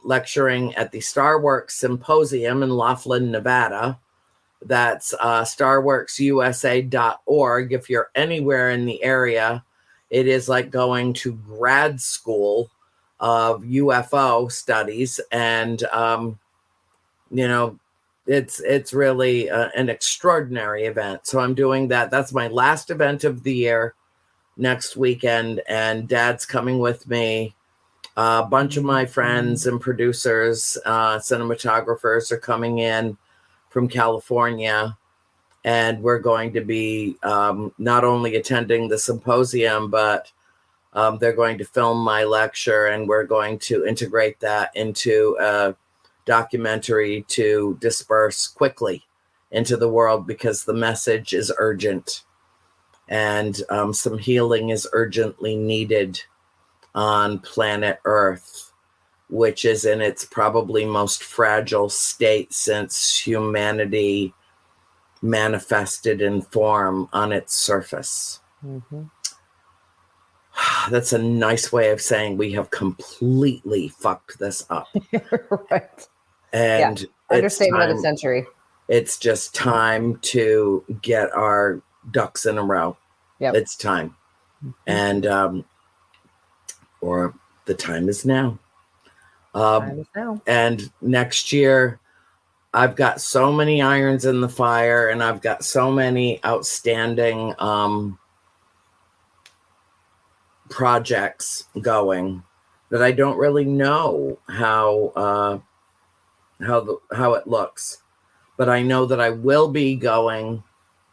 lecturing at the Starworks Symposium in Laughlin, Nevada. That's starworksusa.org. If you're anywhere in the area, it is like going to grad school of UFO studies. And, it's really an extraordinary event. So I'm doing that. That's my last event of the year next weekend. And Dad's coming with me. A bunch of my friends and producers, cinematographers are coming in from California. And we're going to be not only attending the symposium, but they're going to film my lecture, and we're going to integrate that into a documentary to disperse quickly into the world, because the message is urgent, and some healing is urgently needed on planet Earth, which is in its probably most fragile state since humanity manifested in form on its surface. Mm-hmm. That's a nice way of saying we have completely fucked this up. Right. And understatement of the century. It's just time to get our ducks in a row. Yep. It's time. Mm-hmm. And or the time is now. Time is now. And next year, I've got so many irons in the fire, and I've got so many outstanding projects going that I don't really know how it looks. But I know that I will be going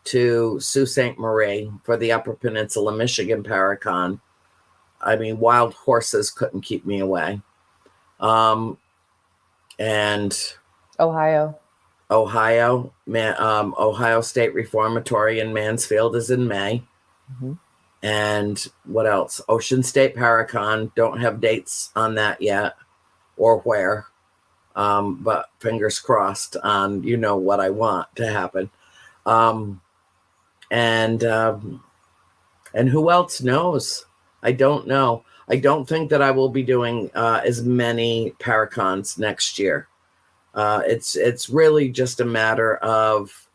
to Sault Ste. Marie for the Upper Peninsula, Michigan Paracon. I mean, wild horses couldn't keep me away. And Ohio State Reformatory in Mansfield is in May. Mm-hmm. And what else? Ocean State Paracon. Don't have dates on that yet or where. But fingers crossed on, what I want to happen. And who else knows? I don't know. I don't think that I will be doing as many Paracons next year. It's really just a matter of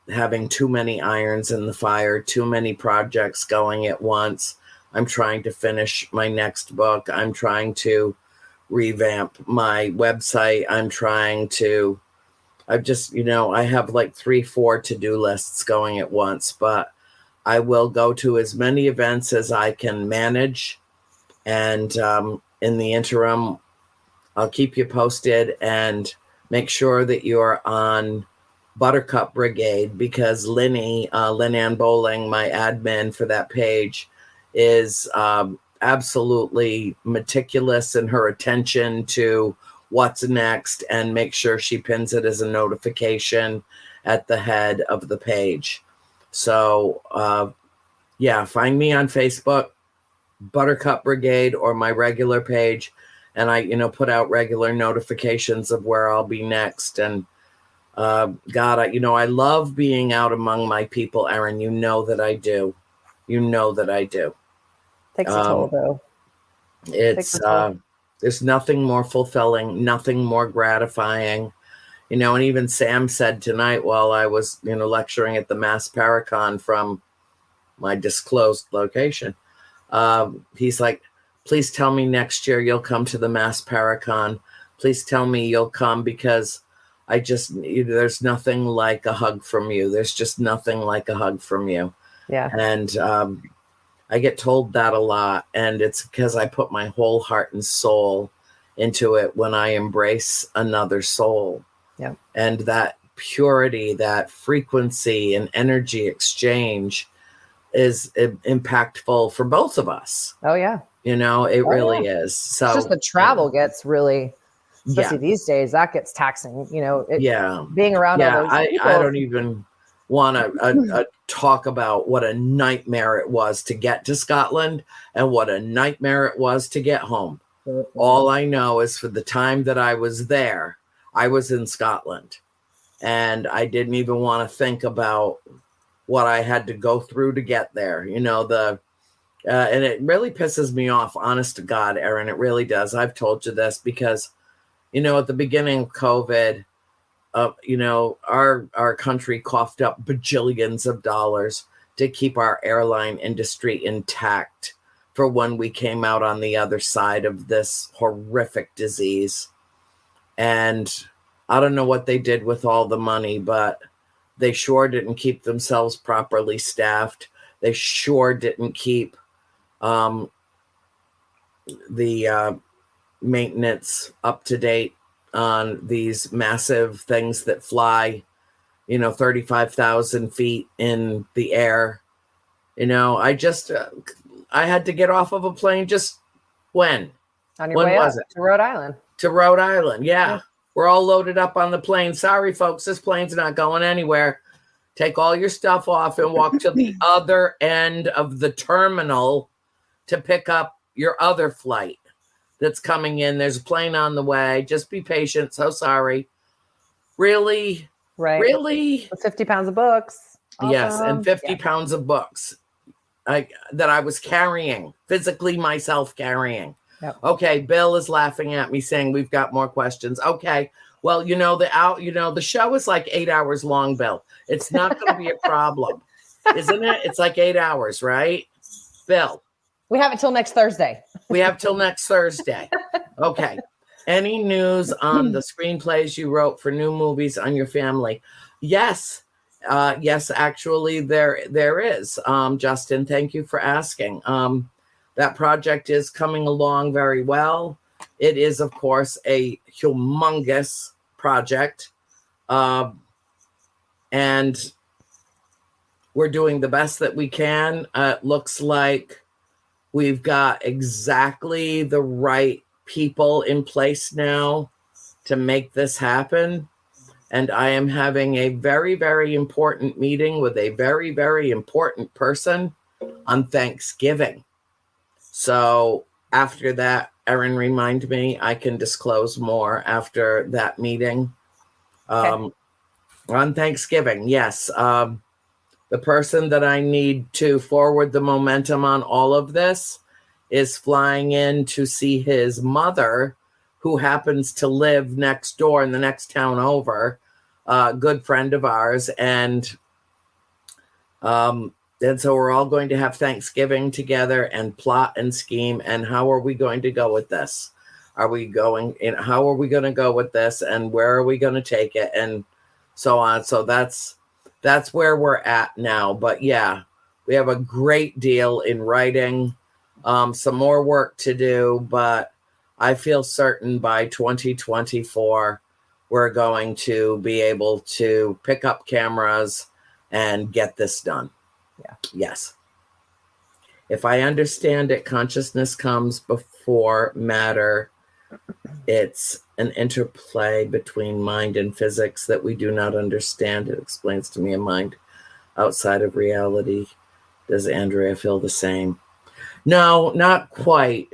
having too many irons in the fire, too many projects going at once. I'm trying to finish my next book. I'm trying to revamp my website. I have like 3-4 to-do lists going at once, but I will go to as many events as I can manage. And in the interim, I'll keep you posted, and make sure that you're on Buttercup Brigade, because Lynn Ann Bowling, my admin for that page, is absolutely meticulous in her attention to what's next, and make sure she pins it as a notification at the head of the page. So, find me on Facebook, Buttercup Brigade, or my regular page. And I, put out regular notifications of where I'll be next. And God, I love being out among my people, Erin. You know that I do. You know that I do. Takes a toll, though. It's there's nothing more fulfilling, nothing more gratifying. And even Sam said tonight while I was, lecturing at the Mass Paracon from my disclosed location, he's like, please tell me next year you'll come to the Mass Paracon. Please tell me you'll come, because there's nothing like a hug from you. There's just nothing like a hug from you. Yeah. And I get told that a lot. And it's because I put my whole heart and soul into it when I embrace another soul. Yeah. And that purity, that frequency and energy exchange is impactful for both of us. Oh, yeah. It really is. So it's just the travel gets really, especially yeah. these days, that gets taxing, Yeah. being around all those people. I don't even want to talk about what a nightmare it was to get to Scotland and what a nightmare it was to get home. Mm-hmm. All I know is for the time that I was there, I was in Scotland, and I didn't even want to think about what I had to go through to get there. And it really pisses me off, honest to God, Erin, it really does. I've told you this because, at the beginning of COVID, our country coughed up bajillions of dollars to keep our airline industry intact for when we came out on the other side of this horrific disease. And I don't know what they did with all the money, but they sure didn't keep themselves properly staffed. They sure didn't keep the maintenance up to date on these massive things that fly, 35,000 feet in the air. I had to get off of a plane just when? On your way up to Rhode Island. To Rhode Island, yeah. We're all loaded up on the plane. Sorry, folks, this plane's not going anywhere. Take all your stuff off and walk to the other end of the terminal to pick up your other flight that's coming in. There's a plane on the way. Just be patient. So sorry. Really? Right. Really? 50 pounds of books. Awesome. Yes, and 50 pounds of books that I was carrying, physically myself carrying. Yep. Okay, Bill is laughing at me saying we've got more questions. Okay, well, the show is like 8 hours long, Bill. It's not going to be a problem, isn't it? It's like 8 hours, right, Bill? We have it till next Thursday. We have till next Thursday. Okay. Any news on the screenplays you wrote for new movies on your family? Yes. Yes, actually, there is. Justin, thank you for asking. That project is coming along very well. It is, of course, a humongous project. And we're doing the best that we can. It looks like we've got exactly the right people in place now to make this happen. And I am having a very, very important meeting with a very, very important person on Thanksgiving. So after that, Erin, remind me, I can disclose more after that meeting. Okay. On Thanksgiving, yes. The person that I need to forward the momentum on all of this is flying in to see his mother, who happens to live next door in the next town over, a good friend of ours. And so we're all going to have Thanksgiving together and plot and scheme. And how are we going to go with this? How are we going to go with this? And where are we going to take it? And so on. So that's where we're at now. But yeah, we have a great deal in writing, some more work to do, but I feel certain by 2024, we're going to be able to pick up cameras and get this done. Yeah. Yes. If I understand it, consciousness comes before matter. It's an interplay between mind and physics that we do not understand. It explains to me a mind outside of reality. Does Andrea feel the same? No, not quite.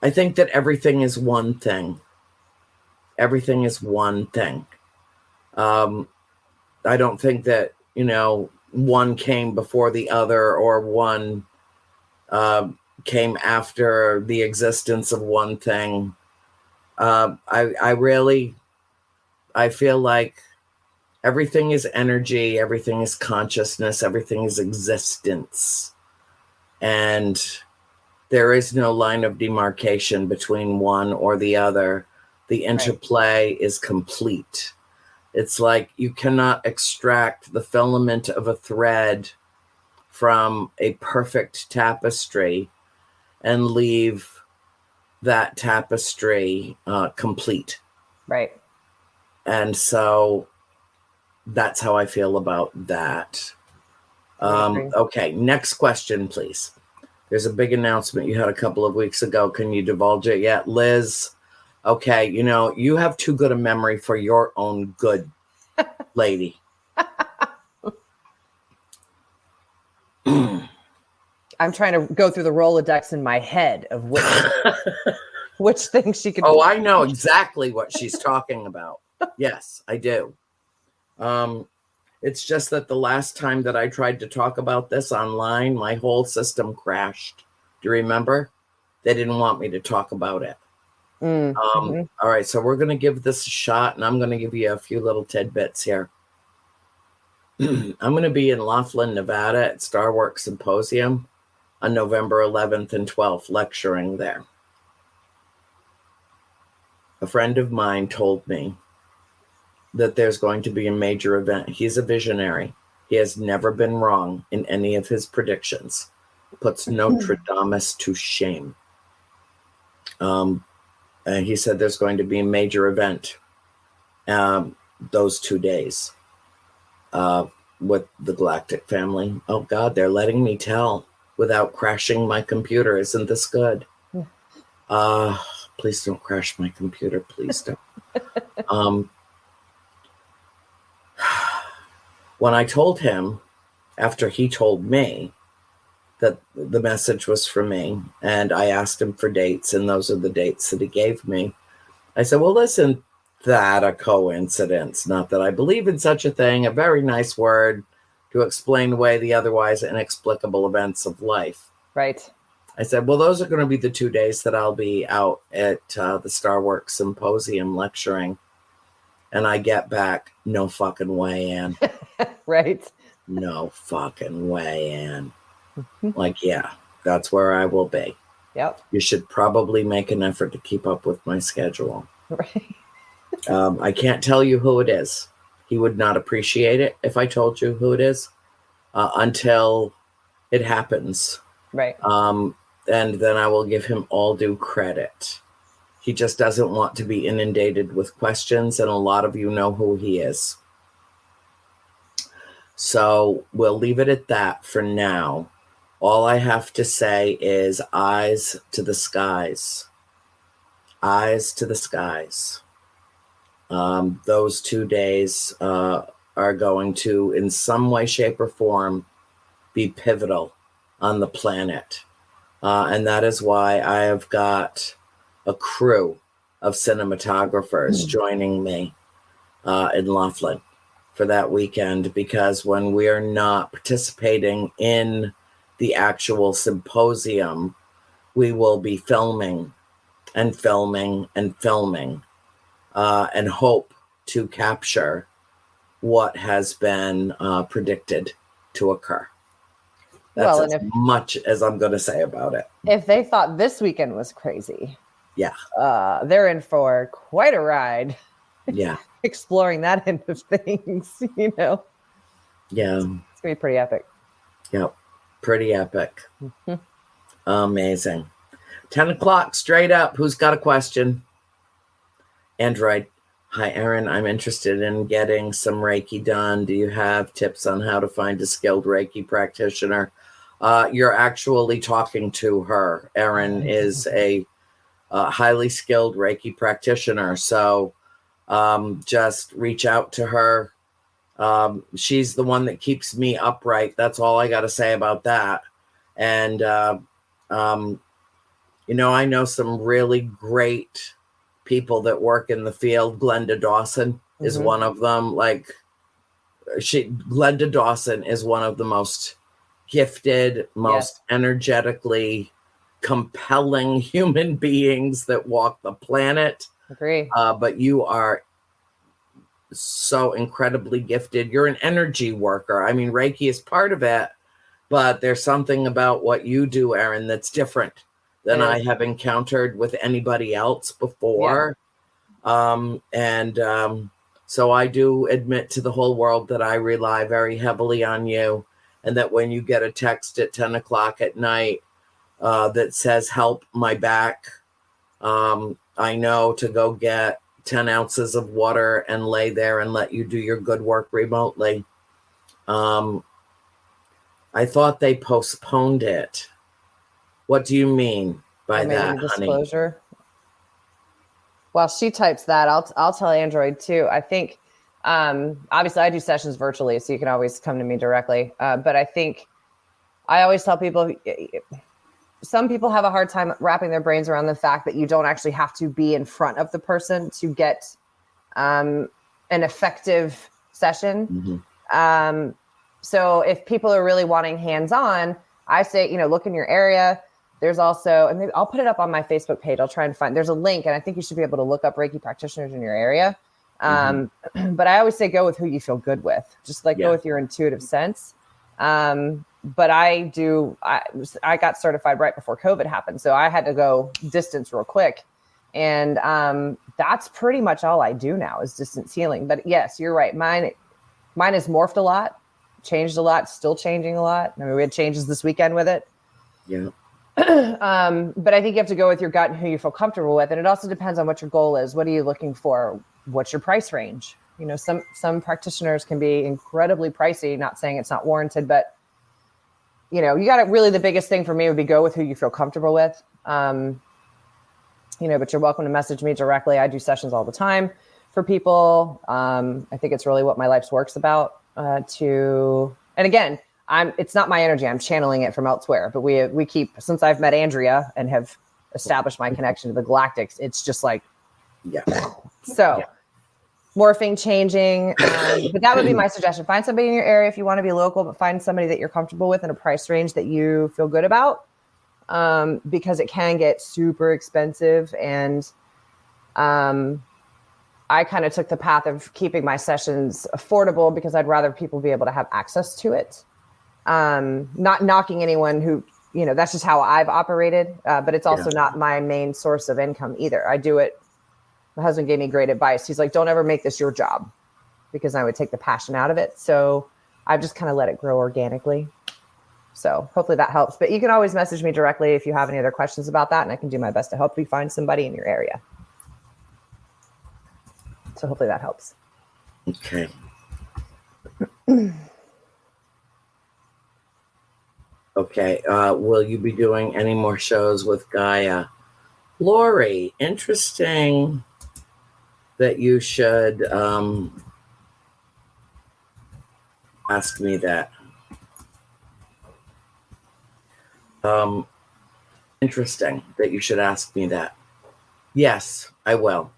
I think that everything is one thing. Everything is one thing. I don't think that, one came before the other, or one came after the existence of one thing. I feel like everything is energy, everything is consciousness, everything is existence. And there is no line of demarcation between one or the other. The interplay is complete. It's like you cannot extract the filament of a thread from a perfect tapestry and leave that tapestry complete. Right. And so that's how I feel about that. Okay, next question, please. There's a big announcement you had a couple of weeks ago. Can you divulge it yet? Liz, okay, you have too good a memory for your own good, lady. I'm trying to go through the Rolodex in my head of which things she could. Oh, I know exactly what she's talking about. Yes, I do. It's just that the last time that I tried to talk about this online, my whole system crashed. Do you remember? They didn't want me to talk about it. All right, so we're going to give this a shot, and I'm going to give you a few little tidbits here. I'm going to be in Laughlin, Nevada at Starworks Symposium on November 11th and 12th, lecturing there. A friend of mine told me that there's going to be a major event. He's a visionary. He has never been wrong in any of his predictions. Puts Nostradamus to shame. And he said there's going to be a major event those 2 days with the Galactic family. Oh, God, they're letting me tell without crashing my computer. Isn't this good? Please don't crash my computer. Please don't. When I told him, after he told me that the message was for me, and I asked him for dates, and those are the dates that he gave me, I said, well, isn't that a coincidence? Not that I believe in such a thing, a very nice word to explain away the otherwise inexplicable events of life. Right. I said, well, those are going to be the 2 days that I'll be out at the Starworks Symposium lecturing. And I get back, no fucking way, Ann. Right. No fucking way, Ann. Like, yeah, that's where I will be. Yep. You should probably make an effort to keep up with my schedule. Right. I can't tell you who it is. He would not appreciate it if I told you who it is until it happens. Right. And then I will give him all due credit. He just doesn't want to be inundated with questions, and a lot of you know who he is. So we'll leave it at that for now. All I have to say is eyes to the skies. Eyes to the skies. Those 2 days are going to, in some way, shape, or form, be pivotal on the planet. And that is why I have got a crew of cinematographers joining me in Laughlin for that weekend, because when we are not participating in the actual symposium, we will be filming and filming and filming and hope to capture what has been predicted to occur. That's as much as I'm going to say about it. If they thought this weekend was crazy, yeah, they're in for quite a ride. Yeah. Exploring that end of things, Yeah. It's going to be pretty epic. Yep. Pretty epic. Amazing. 10 o'clock, straight up. Who's got a question? Android. Hi, Erin. I'm interested in getting some Reiki done. Do you have tips on how to find a skilled Reiki practitioner? You're actually talking to her. Erin is a highly skilled Reiki practitioner. So just reach out to her. She's the one that keeps me upright. That's all I got to say about that. And I know some really great people that work in the field. Glenda Dawson is Mm-hmm. one of them. Glenda Dawson is one of the most gifted, most energetically compelling human beings that walk the planet. Agree. But you are so incredibly gifted. You're an energy worker. I mean, Reiki is part of it, but there's something about what you do, Erin, that's different than I have encountered with anybody else before. So I do admit to the whole world that I rely very heavily on you, and that when you get a text at 10 o'clock at night that says, help my back, I know to go get 10 ounces of water and lay there and let you do your good work remotely. I thought they postponed it. What do you mean by that, honey? Disclosure. While she types that, I'll tell Android too. I think obviously I do sessions virtually, so you can always come to me directly. But I think I always tell people, some people have a hard time wrapping their brains around the fact that you don't actually have to be in front of the person to get an effective session. Mm-hmm. So if people are really wanting hands-on, I say, look in your area. There's also, and maybe I'll put it up on my Facebook page. I'll try and there's a link, and I think you should be able to look up Reiki practitioners in your area. But I always say go with who you feel good with. Just go with your intuitive sense. But I got certified right before COVID happened. So I had to go distance real quick. And that's pretty much all I do now is distance healing. But yes, you're right. Mine has morphed a lot, changed a lot, still changing a lot. I mean, we had changes this weekend with it. Yeah. But I think you have to go with your gut and who you feel comfortable with. And it also depends on what your goal is. What are you looking for? What's your price range? Some practitioners can be incredibly pricey, not saying it's not warranted, but you got to really, the biggest thing for me would be go with who you feel comfortable with. But you're welcome to message me directly. I do sessions all the time for people. I think it's really what my life's work's about, and again, it's not my energy. I'm channeling it from elsewhere, but we keep, since I've met Andrea and have established my connection to the galactics, it's just morphing, changing. But that would be my suggestion. Find somebody in your area if you want to be local, but find somebody that you're comfortable with in a price range that you feel good about. Because it can get super expensive. And I kind of took the path of keeping my sessions affordable because I'd rather people be able to have access to it. Not knocking anyone who, that's just how I've operated. But it's also not my main source of income either. I do it. My husband gave me great advice. He's like, don't ever make this your job, because I would take the passion out of it. So I've just kind of let it grow organically. So hopefully that helps. But you can always message me directly if you have any other questions about that, and I can do my best to help you find somebody in your area. So hopefully that helps. Okay. Okay. Will you be doing any more shows with Gaia? Lori, interesting that you should ask me that. Interesting that you should ask me that. Yes, I will.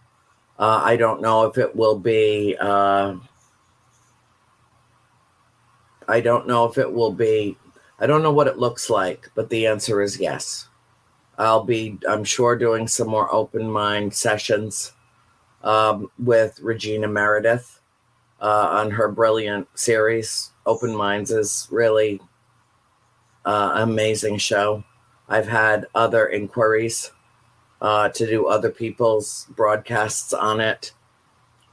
I don't know if it will be. I don't know what it looks like, but the answer is yes. I'm sure, doing some more open mind sessions with Regina Meredith on her brilliant series. Open Minds is really amazing show. I've had other inquiries to do other people's broadcasts on it,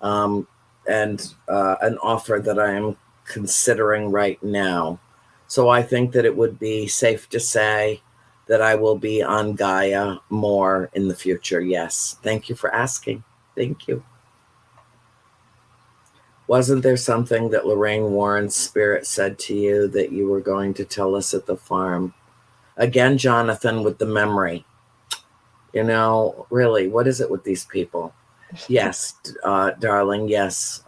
and an offer that I am considering right now. So I think that it would be safe to say that I will be on Gaia more in the future. Yes. Thank you for asking. Thank you. Wasn't there something that Lorraine Warren's spirit said to you that you were going to tell us at the farm? Again, Jonathan, with the memory. Really, what is it with these people? Yes, darling, yes.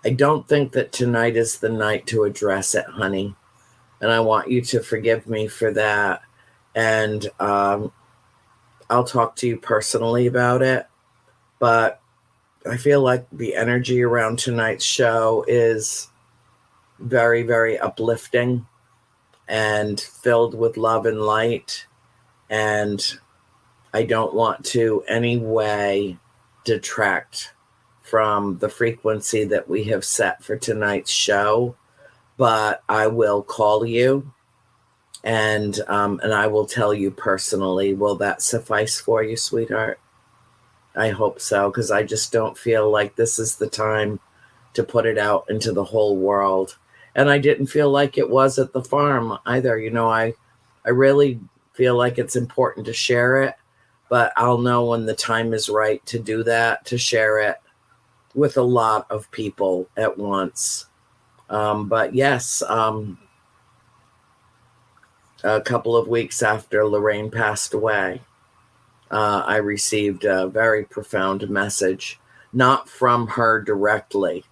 I don't think that tonight is the night to address it, honey. And I want you to forgive me for that. And I'll talk to you personally about it. But I feel like the energy around tonight's show is very, very uplifting and filled with love and light. And I don't want to any way detract from the frequency that we have set for tonight's show, but I will call you and I will tell you personally. Will that suffice for you, sweetheart? I hope so, because I just don't feel like this is the time to put it out into the whole world. And I didn't feel like it was at the farm either. I really feel like it's important to share it, but I'll know when the time is right to do that, to share it with a lot of people at once. But yes, a couple of weeks after Lorraine passed away, I received a very profound message, not from her directly,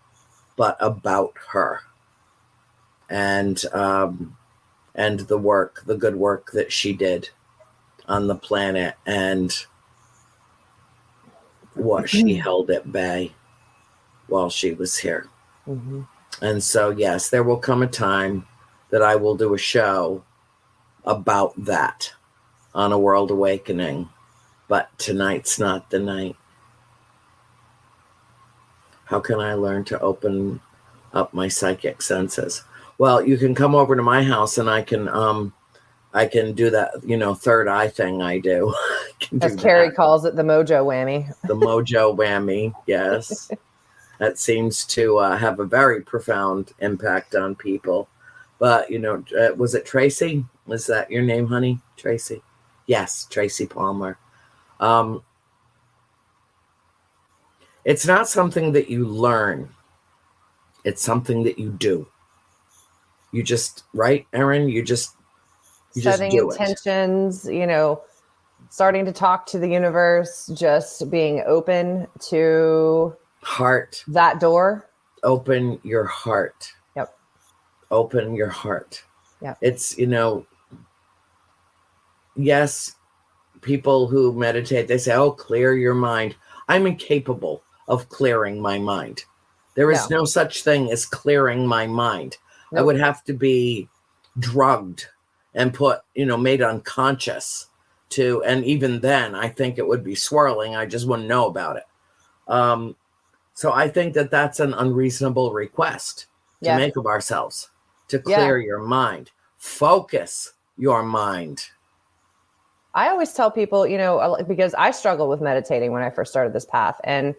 but about her and the good work that she did on the planet and what she held at bay while she was here. Mm-hmm. And so, yes, there will come a time that I will do a show about that on A World Awakening. But tonight's not the night. How can I learn to open up my psychic senses? Well, you can come over to my house and I can do that, third eye thing I do. As Carrie calls it, the mojo whammy. The mojo whammy, yes. That seems to have a very profound impact on people. But, was it Tracy? Was that your name, honey? Tracy? Yes, Tracy Palmer. It's not something that you learn. It's something that you do. You just, right, Erin? You just setting do intentions, starting to talk to the universe, just being open to heart. That door. Open your heart. Yep. Open your heart. Yep. It's, yes, people who meditate, they say, oh, clear your mind. I'm incapable of clearing my mind. There is no such thing as clearing my mind. Nope. I would have to be drugged and made unconscious and even then I think it would be swirling. I just wouldn't know about it. So I think that that's an unreasonable request to make of ourselves, to clear your mind, focus your mind. I always tell people, because I struggled with meditating when I first started this path, and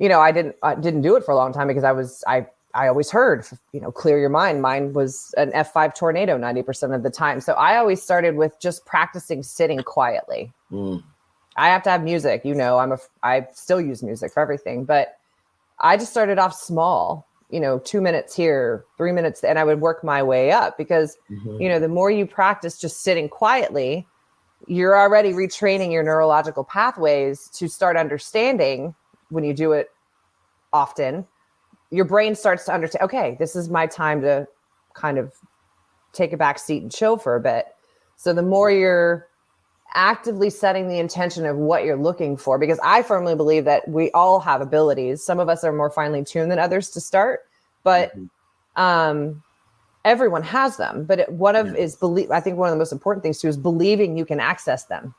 I didn't do it for a long time because I always heard, clear your mind. Mine was an F5 tornado 90% of the time. So I always started with just practicing sitting quietly. I have to have music, I still use music for everything, but I just started off small, 2 minutes here, 3 minutes, and I would work my way up because, the more you practice just sitting quietly, you're already retraining your neurological pathways to start understanding when you do it often. Your brain starts to understand, okay, this is my time to kind of take a back seat and chill for a bit. So the more you're actively setting the intention of what you're looking for, because I firmly believe that we all have abilities. Some of us are more finely tuned than others to start, but everyone has them. But I think one of the most important things too is believing you can access them.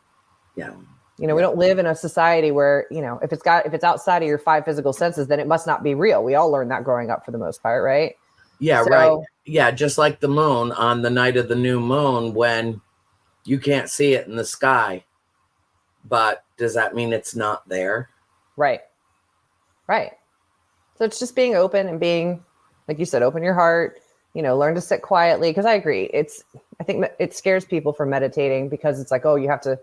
Yeah. We don't live in a society where, if it's outside of your 5 physical senses, then it must not be real. We all learned that growing up for the most part, right? Yeah, right. Yeah, just like the moon on the night of the new moon when you can't see it in the sky. But does that mean it's not there? Right. Right. So it's just being open and being, like you said, open your heart, learn to sit quietly. Because I agree. I think it scares people from meditating because it's like, oh, you have to,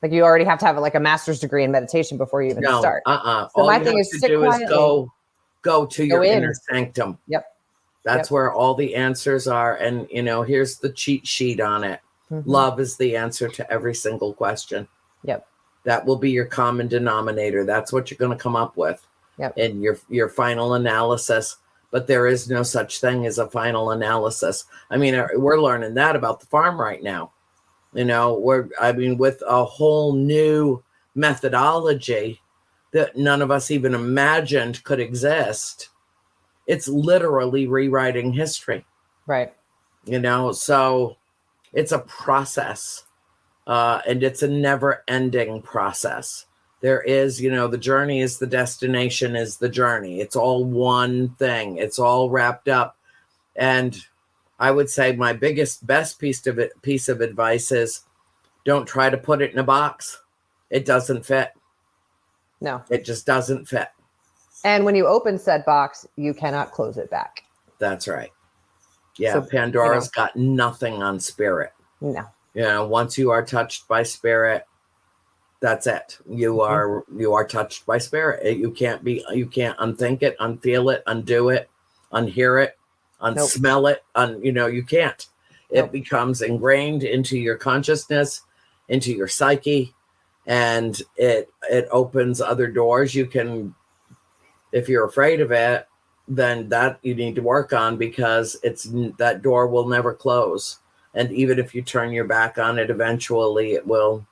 you already have to have a master's degree in meditation before you even start. So all my thing is sit quietly. Is go to your inner sanctum. Yep. That's where all the answers are. And, here's the cheat sheet on it. Love is the answer to every single question. Yep. That will be your common denominator. That's what you're going to come up with in your final analysis. But there is no such thing as a final analysis. I mean, we're learning that about the farm right now. with a whole new methodology that none of us even imagined could exist. It's literally rewriting history. Right. So it's a process, and it's a never ending process. There is, the journey is the destination is the journey. It's all one thing. It's all wrapped up. And I would say my best piece of advice is don't try to put it in a box. It doesn't fit. No. It just doesn't fit. And when you open said box, you cannot close it back. That's right. Yeah, So, Pandora's got nothing on spirit. No. Once you are touched by spirit, that's it. You are touched by spirit. You can't unthink it, unfeel it, undo it, unhear it, unsmell it. You can't. It becomes ingrained into your consciousness, into your psyche, and it opens other doors. You can, if you're afraid of it, then that you need to work on, because that door will never close. And even if you turn your back on it, eventually it will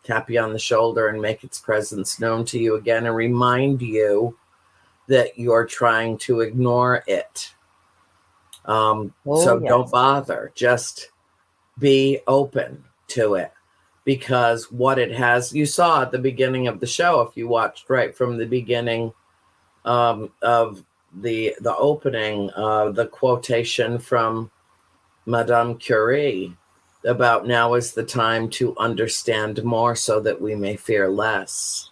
tap you on the shoulder and make its presence known to you again and remind you that you're trying to ignore it. Don't bother. Just be open to it, because what it has, you saw at the beginning of the show, if you watched right from the beginning of the opening, the quotation from Madame Curie about now is the time to understand more so that we may fear less.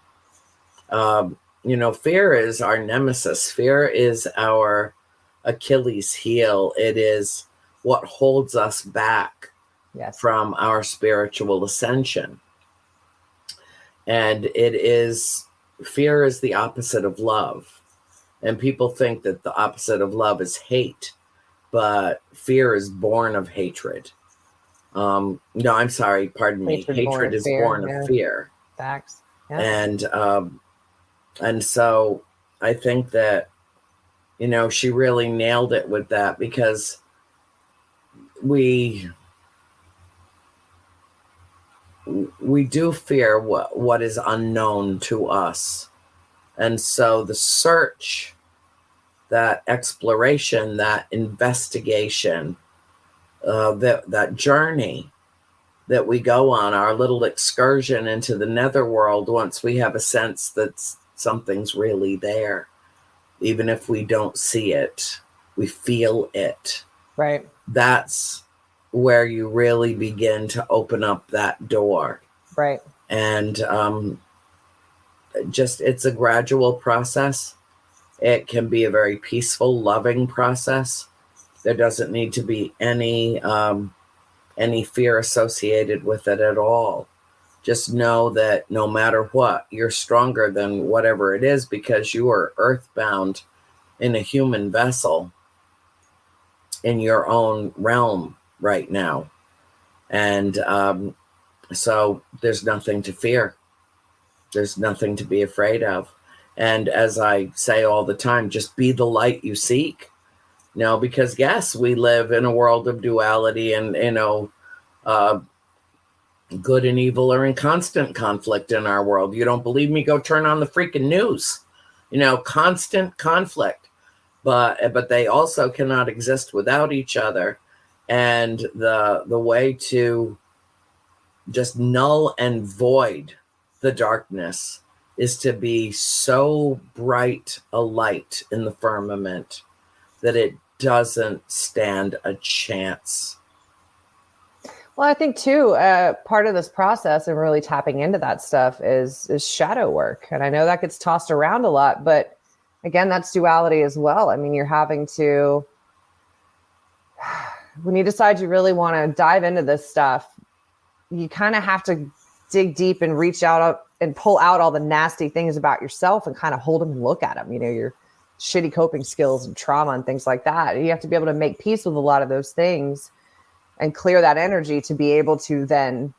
Fear is our nemesis. Fear is our Achilles heel. It is what holds us back from our spiritual ascension. And fear is the opposite of love. And people think that the opposite of love is hate, but fear is born of hatred. No, I'm sorry. Pardon me. Hatred is born of fear. Facts. Yeah. And so I think that, she really nailed it with that, because we do fear what is unknown to us. And so the search, that exploration, that investigation, that journey that we go on, our little excursion into the netherworld, once we have a sense that something's really there, even if we don't see it, we feel it. Right. That's where you really begin to open up that door. Right. And it's a gradual process. It can be a very peaceful, loving process. There doesn't need to be any fear associated with it at all. Just know that no matter what, you're stronger than whatever it is, because you are earthbound in a human vessel in your own realm right now. And so there's nothing to fear. There's nothing to be afraid of. And as I say all the time, just be the light you seek. Because yes, we live in a world of duality, and good and evil are in constant conflict in our world. You don't believe me? Go turn on the freaking news. Constant conflict. But they also cannot exist without each other. And the way to just null and void the darkness is to be so bright a light in the firmament that it doesn't stand a chance. Well, I think too, part of this process and really tapping into that stuff is shadow work. And I know that gets tossed around a lot, but again, that's duality as well. I mean, you're having to, when you decide you really want to dive into this stuff, you kind of have to dig deep and reach out and pull out all the nasty things about yourself and kind of hold them and look at them, your shitty coping skills and trauma and things like that. You have to be able to make peace with a lot of those things and clear that energy to be able to then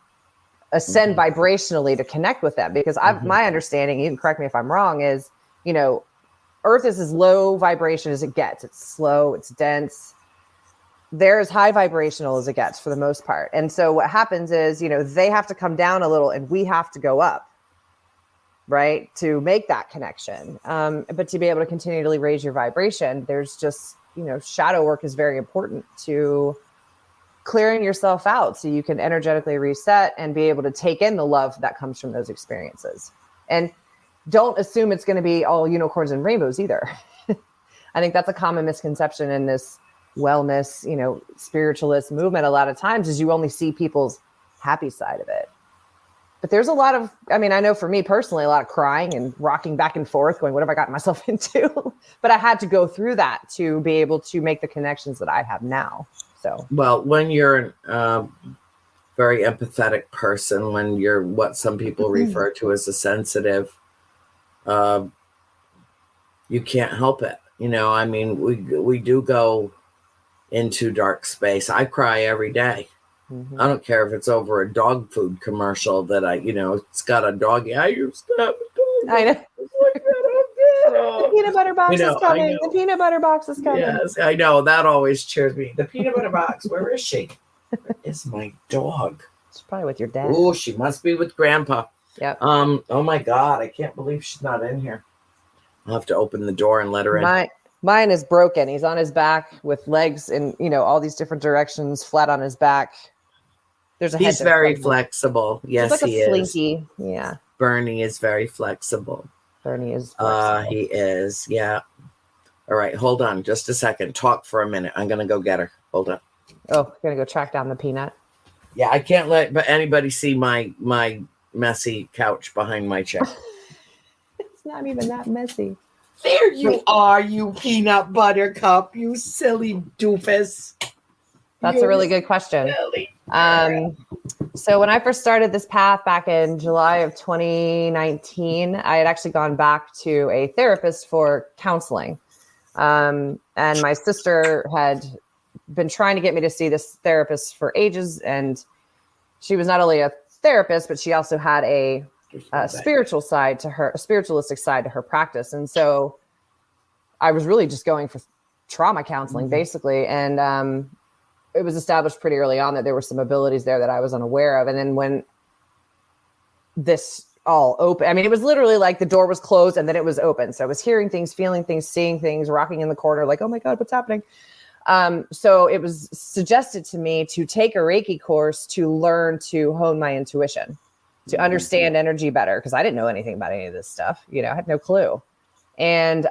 ascend vibrationally to connect with them. Because my understanding, you can correct me if I'm wrong, is, Earth is as low vibration as it gets. It's slow, it's dense. they're as high vibrational as it gets for the most part. And so what happens is, they have to come down a little and we have to go up, right, to make that connection. But to be able to continually raise your vibration, there's just, shadow work is very important to clearing yourself out so you can energetically reset and be able to take in the love that comes from those experiences. And don't assume it's going to be all unicorns and rainbows either. I think that's a common misconception in this wellness, spiritualist movement. A lot of times is you only see people's happy side of it. But there's a lot of, I know for me personally, a lot of crying and rocking back and forth going, what have I gotten myself into? But I had to go through that to be able to make the connections that I have now. So, well, when you're a very empathetic person, when you're what some people refer to as a sensitive, you can't help it. We do go into dark space. I cry every day. Mm-hmm. I don't care if it's over a dog food commercial that it's got a doggy. I used to have a dog. I know. The peanut butter box is coming. The peanut butter box is coming. Yes, I know. That always cheers me. The peanut butter box. Where is she? Where is my dog? She's probably with your dad. Oh, she must be with Grandpa. Yep. Oh my God, I can't believe she's not in here. I'll have to open the door and let her in. Mine is broken. He's on his back with legs in, all these different directions, flat on his back. There's a He's very flexible. Yes, like he is. Slinky. Yeah. Bernie is very flexible. Bernie is flexible. He is. Yeah. All right. Hold on just a second. Talk for a minute. I'm going to go get her. Hold on. Oh, going to go track down the peanut. Yeah. I can't let anybody see my messy couch behind my chair. It's not even that messy. There you are, you peanut butter cup, you silly doofus. That's a really good question. So when I first started this path back in July of 2019, I had actually gone back to a therapist for counseling. And my sister had been trying to get me to see this therapist for ages. And she was not only a therapist, but she also had a spiritual side to her, a spiritualistic side to her practice. And so I was really just going for trauma counseling, basically. And it was established pretty early on that there were some abilities there that I was unaware of. And then when this all opened, it was literally like the door was closed and then it was open. So I was hearing things, feeling things, seeing things, rocking in the corner, like, oh my God, what's happening? So it was suggested to me to take a Reiki course to learn to hone my intuition, to understand energy better, because I didn't know anything about any of this stuff. I had no clue. And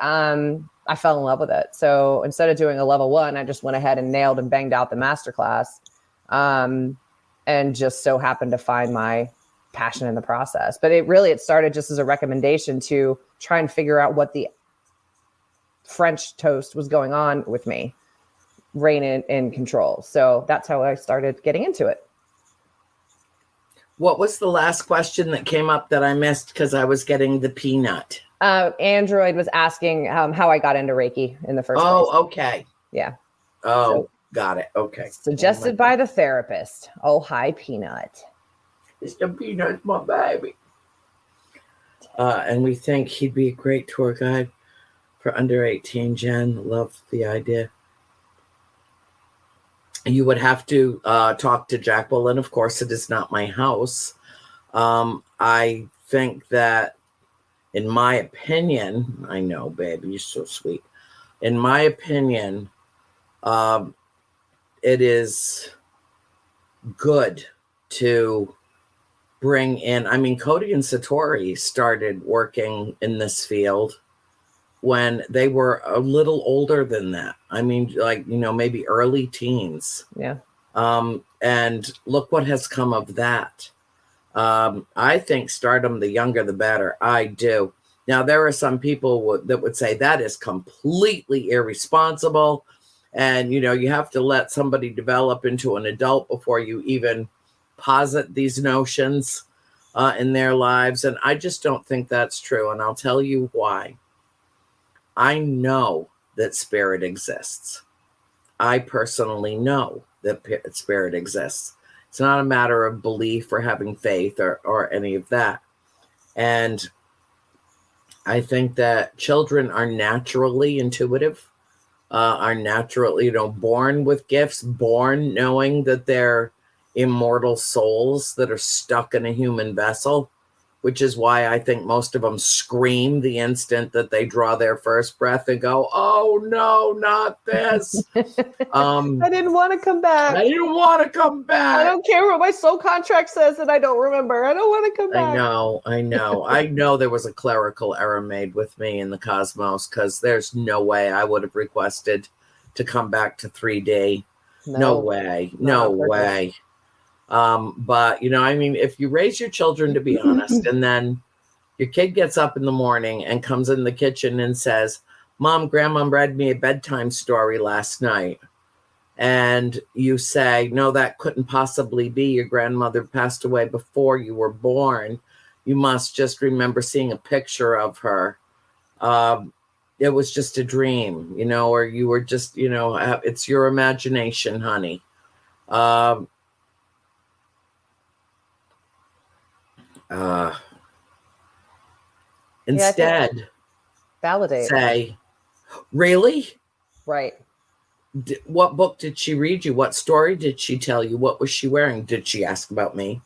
I fell in love with it. So instead of doing a level 1, I just went ahead and nailed and banged out the masterclass, and just so happened to find my passion in the process. But it started just as a recommendation to try and figure out what the French toast was going on with me, reign in control. So that's how I started getting into it. What was the last question that came up that I missed because I was getting the peanut? Android was asking how I got into Reiki in the first place. Oh, okay. Yeah. Oh, got it. Okay. Suggested by the therapist. Oh, hi, Peanut. Mr. Peanut's my baby. And we think he'd be a great tour guide for under 18. Jen, love the idea. You would have to talk to Jack. Well, and of course, it is not my house. I think that, in my opinion, I know, baby, you're so sweet. In my opinion, it is good to bring in, Cody and Satori started working in this field when they were a little older than that. Maybe early teens. Yeah. And look what has come of that. I think stardom, the younger, the better. I do. Now, there are some people that would say that is completely irresponsible. And, you have to let somebody develop into an adult before you even posit these notions in their lives. And I just don't think that's true. And I'll tell you why. I know that spirit exists. I personally know that spirit exists. It's not a matter of belief or having faith or any of that. And I think that children are naturally intuitive. are naturally, born with gifts, born knowing that they're immortal souls that are stuck in a human vessel, which is why I think most of them scream the instant that they draw their first breath and go, "Oh no, not this." I didn't want to come back. I didn't want to come back. I don't care what my soul contract says that I don't remember. I don't want to come back. I know there was a clerical error made with me in the cosmos, because there's no way I would have requested to come back to 3D. No way. No way. But, if you raise your children to be honest, and then your kid gets up in the morning and comes in the kitchen and says, "Mom, Grandma read me a bedtime story last night." And you say, "No, that couldn't possibly be. Your grandmother passed away before you were born. You must just remember seeing a picture of her. It was just a dream, or you were just, it's your imagination, honey." Instead, validate. Say, "Really? Right. What book did she read you? What story did she tell you? What was she wearing? Did she ask about me?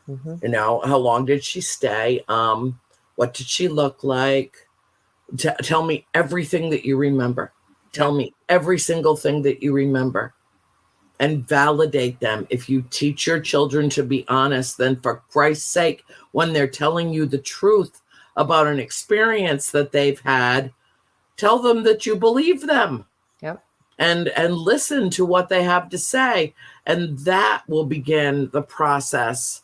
Mm-hmm. How long did she stay? What did she look like? Tell me everything that you remember. Tell me every single thing that you remember, and validate them. If you teach your children to be honest, then for Christ's sake, when they're telling you the truth about an experience that they've had, tell them that you believe them." Yep. And listen to what they have to say. And that will begin the process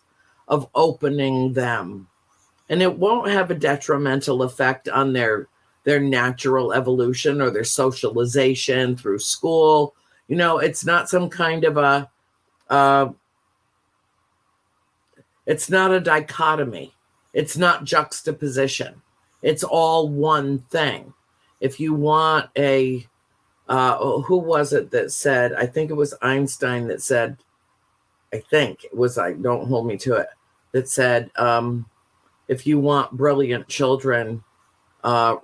of opening them. And it won't have a detrimental effect on their natural evolution or their socialization through school. It's not some kind of it's not a dichotomy. It's not juxtaposition. It's all one thing. If you want who was it that said, I think it was Einstein that said, don't hold me to it, that said, if you want brilliant children,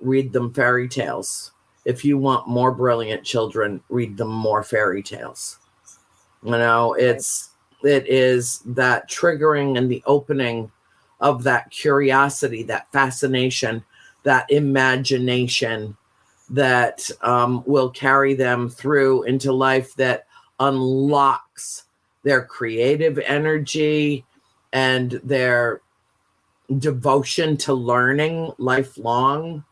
read them fairy tales. If you want more brilliant children, read them more fairy tales. It is that triggering and the opening of that curiosity, that fascination, that imagination that will carry them through into life, that unlocks their creative energy and their devotion to learning lifelong.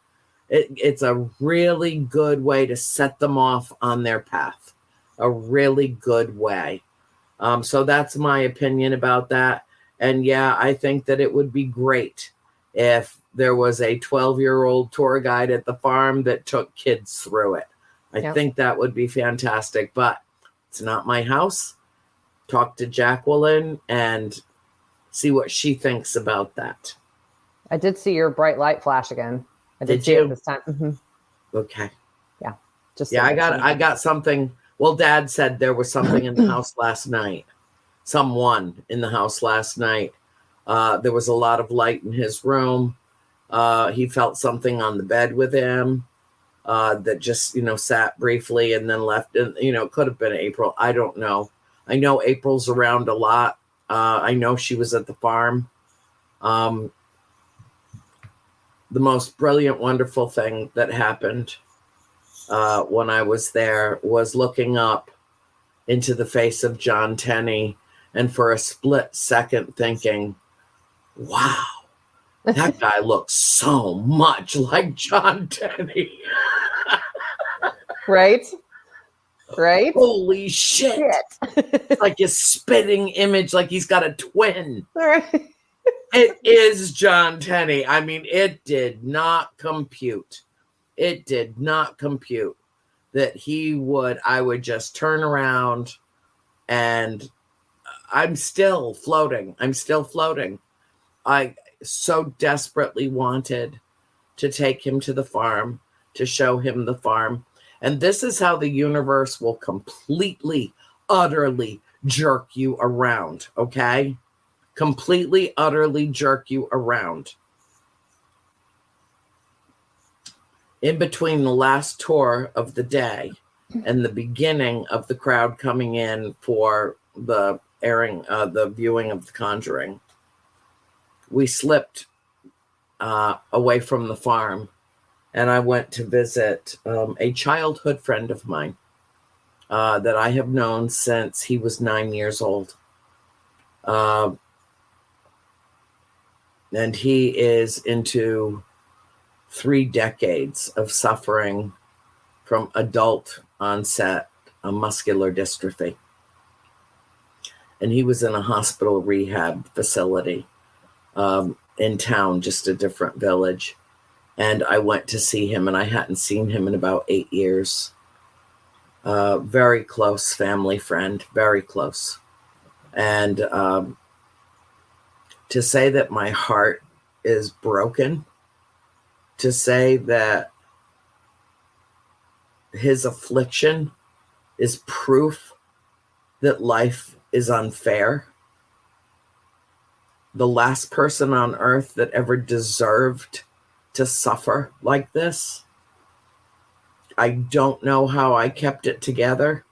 It's a really good way to set them off on their path. A really good way. So that's my opinion about that. And yeah, I think that it would be great if there was a 12-year-old tour guide at the farm that took kids through it. I think that would be fantastic, but it's not my house. Talk to Jacqueline and see what she thinks about that. I did see your bright light flash again. I did see it this time. Mm-hmm. Okay. Yeah. I got something. Well, Dad said there was something in the house last night. Someone in the house last night. There was a lot of light in his room. He felt something on the bed with him that just, sat briefly and then left. And, it could have been April. I don't know. I know April's around a lot. I know she was at the farm. The most brilliant, wonderful thing that happened when I was there was looking up into the face of John Tenney and for a split second thinking, wow, that guy looks so much like John Tenney. Right? Holy shit. It's like a spitting image, like he's got a twin. Right. It is John Tenney. I mean, it did not compute. It did not compute that I would just turn around and I'm still floating. I so desperately wanted to take him to the farm, to show him the farm. And this is how the universe will completely, utterly jerk you around, okay? Completely, utterly jerk you around. In between the last tour of the day and the beginning of the crowd coming in for the the viewing of The Conjuring, we slipped away from the farm, and I went to visit a childhood friend of mine that I have known since he was 9 years old. And he is into 3 decades of suffering from adult onset muscular dystrophy. And he was in a hospital rehab facility in town, just a different village. And I went to see him, and I hadn't seen him in about 8 years. Very close family friend, very close. And to say that my heart is broken, to say that his affliction is proof that life is unfair. The last person on earth that ever deserved to suffer like this. I don't know how I kept it together.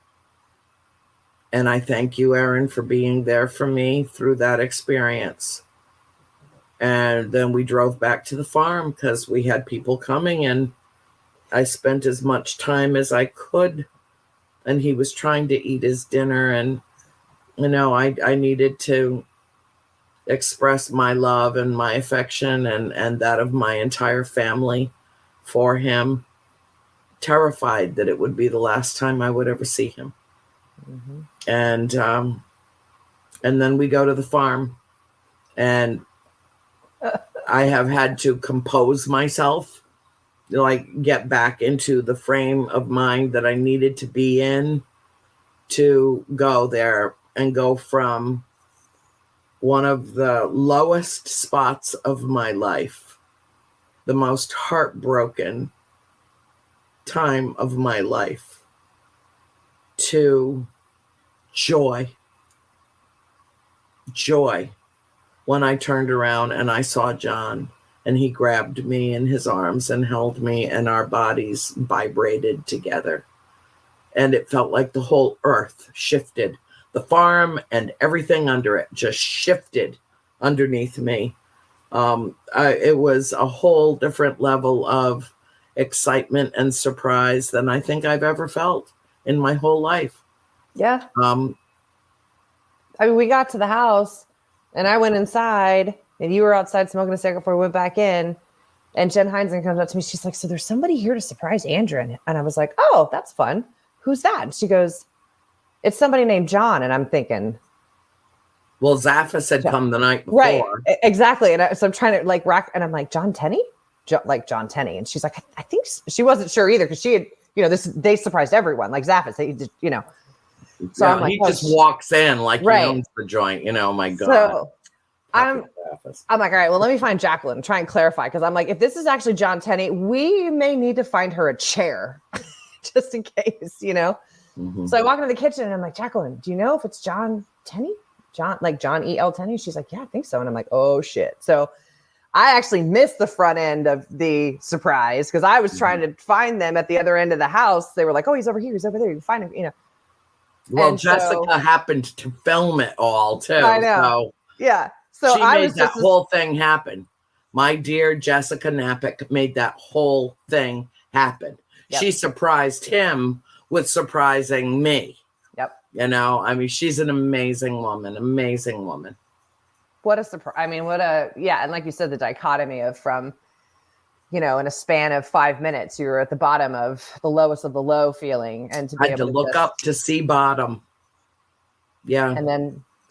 And I thank you, Erin, for being there for me through that experience. And then we drove back to the farm because we had people coming, and I spent as much time as I could. And he was trying to eat his dinner, and, I needed to express my love and my affection and that of my entire family for him, terrified that it would be the last time I would ever see him. Mm-hmm. And then we go to the farm, and I have had to compose myself, get back into the frame of mind that I needed to be in to go there and go from one of the lowest spots of my life, the most heartbroken time of my life, to joy when I turned around and I saw John, and he grabbed me in his arms and held me, and our bodies vibrated together. And it felt like the whole earth shifted. The farm and everything under it just shifted underneath me. It was a whole different level of excitement and surprise than I think I've ever felt in my whole life. Yeah. We got to the house, and I went inside, and you were outside smoking a cigarette before we went back in. And Jen Heinzen comes up to me. She's like, "So there's somebody here to surprise Andrew." And I was like, "Oh, that's fun. Who's that?" And she goes, "It's somebody named John." And I'm thinking, well, Zaphis had come the night before. Right, exactly. And so I'm trying to rack, and I'm like, "John Tenney?" John Tenney. And she's like, I think she wasn't sure either, because she had, they surprised everyone, like Zaphis. They did, So yeah, I'm like, he just walks in like he owns the joint, my God. So I'm like, all right, well, let me find Jacqueline, try and clarify. Cause I'm like, if this is actually John Tenney, we may need to find her a chair just in case, Mm-hmm. So I walk into the kitchen, and I'm like, "Jacqueline, do you know if it's John Tenney? John E.L. Tenney?" She's like, "Yeah, I think so." And I'm like, "Oh shit." So I actually missed the front end of the surprise, because I was trying to find them at the other end of the house. They were like, "Oh, he's over here. He's over there. You can find him, Well, and Jessica happened to film it all too. I know. Yeah. So she made that whole thing happen. My dear Jessica Napick made that whole thing happen. Yep. She surprised him with surprising me. Yep. She's an amazing woman. What a surprise. And like you said, the dichotomy of from, in a span of 5 minutes, you were at the bottom of the lowest of the low feeling, and to be able to look up to see bottom. Yeah.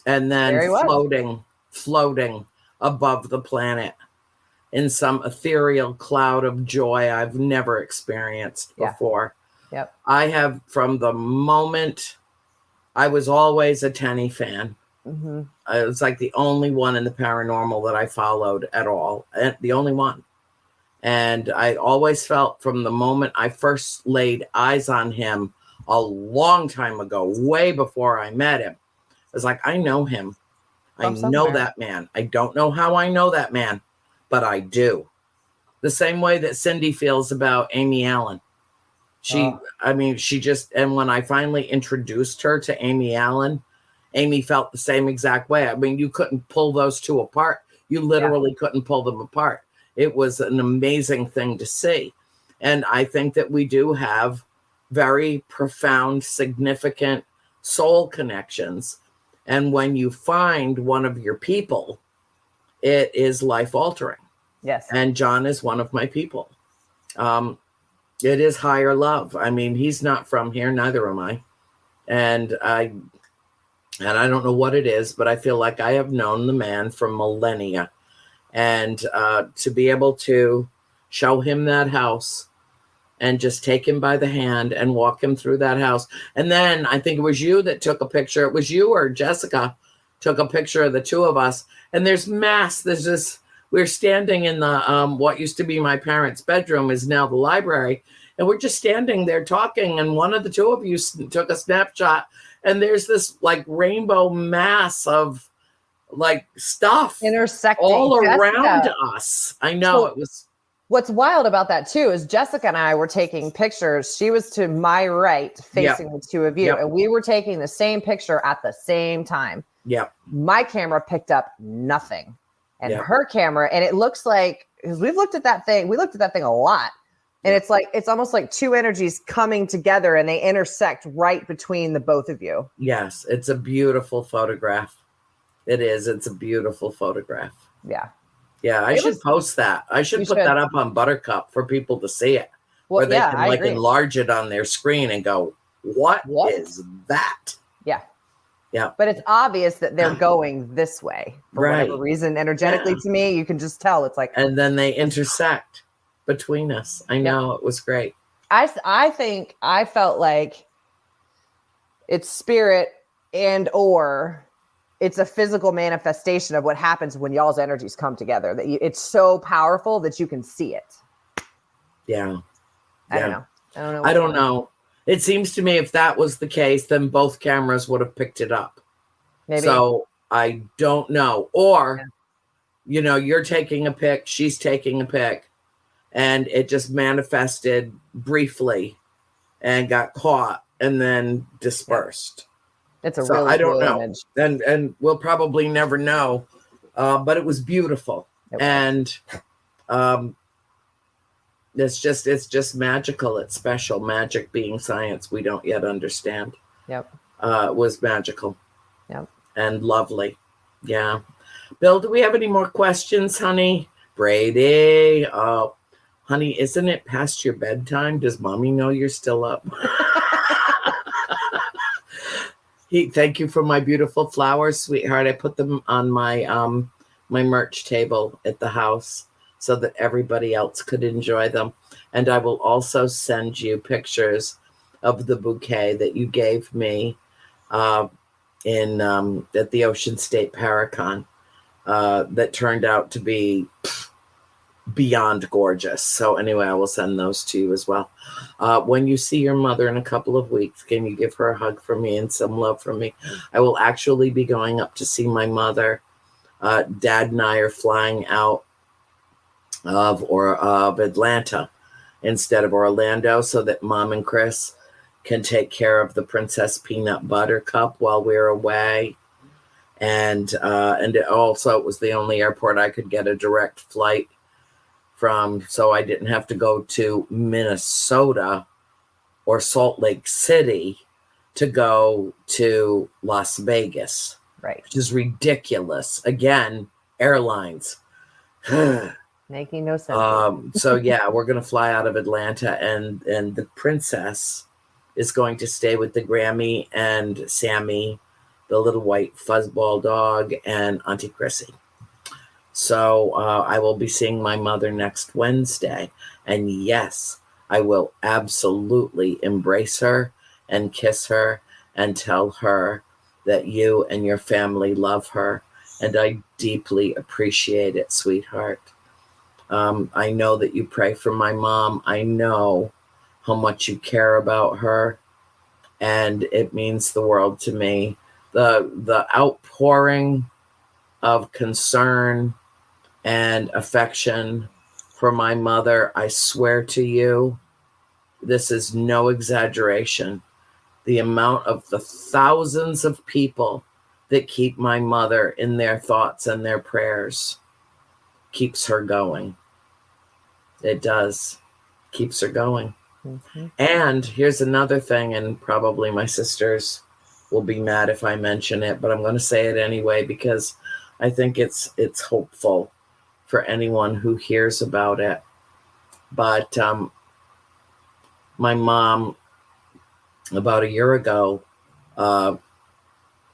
And then floating above the planet in some ethereal cloud of joy I've never experienced before. Yep. I have, from the moment, I was always a Tenney fan. Mm-hmm. I was like the only one in the paranormal that I followed at all. The only one. And I always felt, from the moment I first laid eyes on him a long time ago, way before I met him, I was like, I know him. I know that man. I don't know how I know that man, but I do. The same way that Cindy feels about Amy Allen. She, I mean, she just, and when I finally introduced her to Amy Allen, Amy felt the same exact way. I mean, you couldn't pull those two apart. You literally couldn't pull them apart. It was an amazing thing to see. And I think that we do have very profound, significant soul connections. And when you find one of your people, it is life altering. Yes. And John is one of my people. It is higher love. I mean, he's not from here, neither am I. And I don't know what it is, but I feel like I have known the man for millennia. And to be able to show him that house and just take him by the hand and walk him through that house. And then I think it was you that took a picture. It was you or Jessica took a picture of the two of us. And there's this, we're standing in the, what used to be my parents' bedroom is now the library. And we're just standing there talking. And one of the two of you took a snapshot. And there's this like rainbow mass of like stuff intersecting all around us. I know. So, it was. What's wild about that too is Jessica and I were taking pictures. She was to my right facing the two of you, and we were taking the same picture at the same time. Yeah. My camera picked up nothing, and her camera, and it looks like, because we looked at that thing a lot, and it's like, it's almost like two energies coming together and they intersect right between the both of you. Yes, it's a beautiful photograph. It is. It's a beautiful photograph. Yeah. Yeah, I should post that. I should put that up on Buttercup for people to see it. Well, where they can enlarge it on their screen and go, what is that? Yeah. Yeah. But it's obvious that they're going this way for whatever reason. Energetically, to me, you can just tell. It's like, and then they intersect between us. I know. It was great. I think I felt like it's spirit or it's a physical manifestation of what happens when y'all's energies come together. That it's so powerful that you can see it. Yeah. I don't know. I don't know. It seems to me if that was the case, then both cameras would have picked it up. Maybe. So I don't know. Or, you're taking a pic, she's taking a pic, and it just manifested briefly and got caught and then dispersed. It's a really I don't cool know. image. And we'll probably never know. But it was beautiful. And it's just magical. It's special. Magic being science we don't yet understand. Yep. Was magical. Yep. And lovely. Yeah. Bill, do we have any more questions, honey? Brady. Oh, honey, isn't it past your bedtime? Does mommy know you're still up? Thank you for my beautiful flowers, sweetheart. I put them on my my merch table at the house so that everybody else could enjoy them. And I will also send you pictures of the bouquet that you gave me at the Ocean State Paracon that turned out to be beyond gorgeous. So anyway, I will send those to you as well. When you see your mother in a couple of weeks, can you give her a hug from me and some love from me? I will actually be going up to see my mother. Dad and I are flying out of Atlanta instead of Orlando so that Mom and Chris can take care of the Princess Peanut Butter Cup while we're away. And it was the only airport I could get a direct flight from, so I didn't have to go to Minnesota or Salt Lake City to go to Las Vegas. Right. Which is ridiculous. Again, airlines. Making no sense. So yeah, we're going to fly out of Atlanta and the princess is going to stay with the Grammy and Sammy, the little white fuzzball dog, and Auntie Chrissy. So I will be seeing my mother next Wednesday. And yes, I will absolutely embrace her and kiss her and tell her that you and your family love her. And I deeply appreciate it, sweetheart. I know that you pray for my mom. I know how much you care about her. And it means the world to me. The outpouring of concern and affection for my mother, I swear to you, this is no exaggeration, the amount of the thousands of people that keep my mother in their thoughts and their prayers keeps her going. It does. Keeps her going. Mm-hmm. And here's another thing, and probably my sisters will be mad if I mention it, but I'm going to say it anyway because I think it's hopeful for anyone who hears about it. But my mom, about a year ago,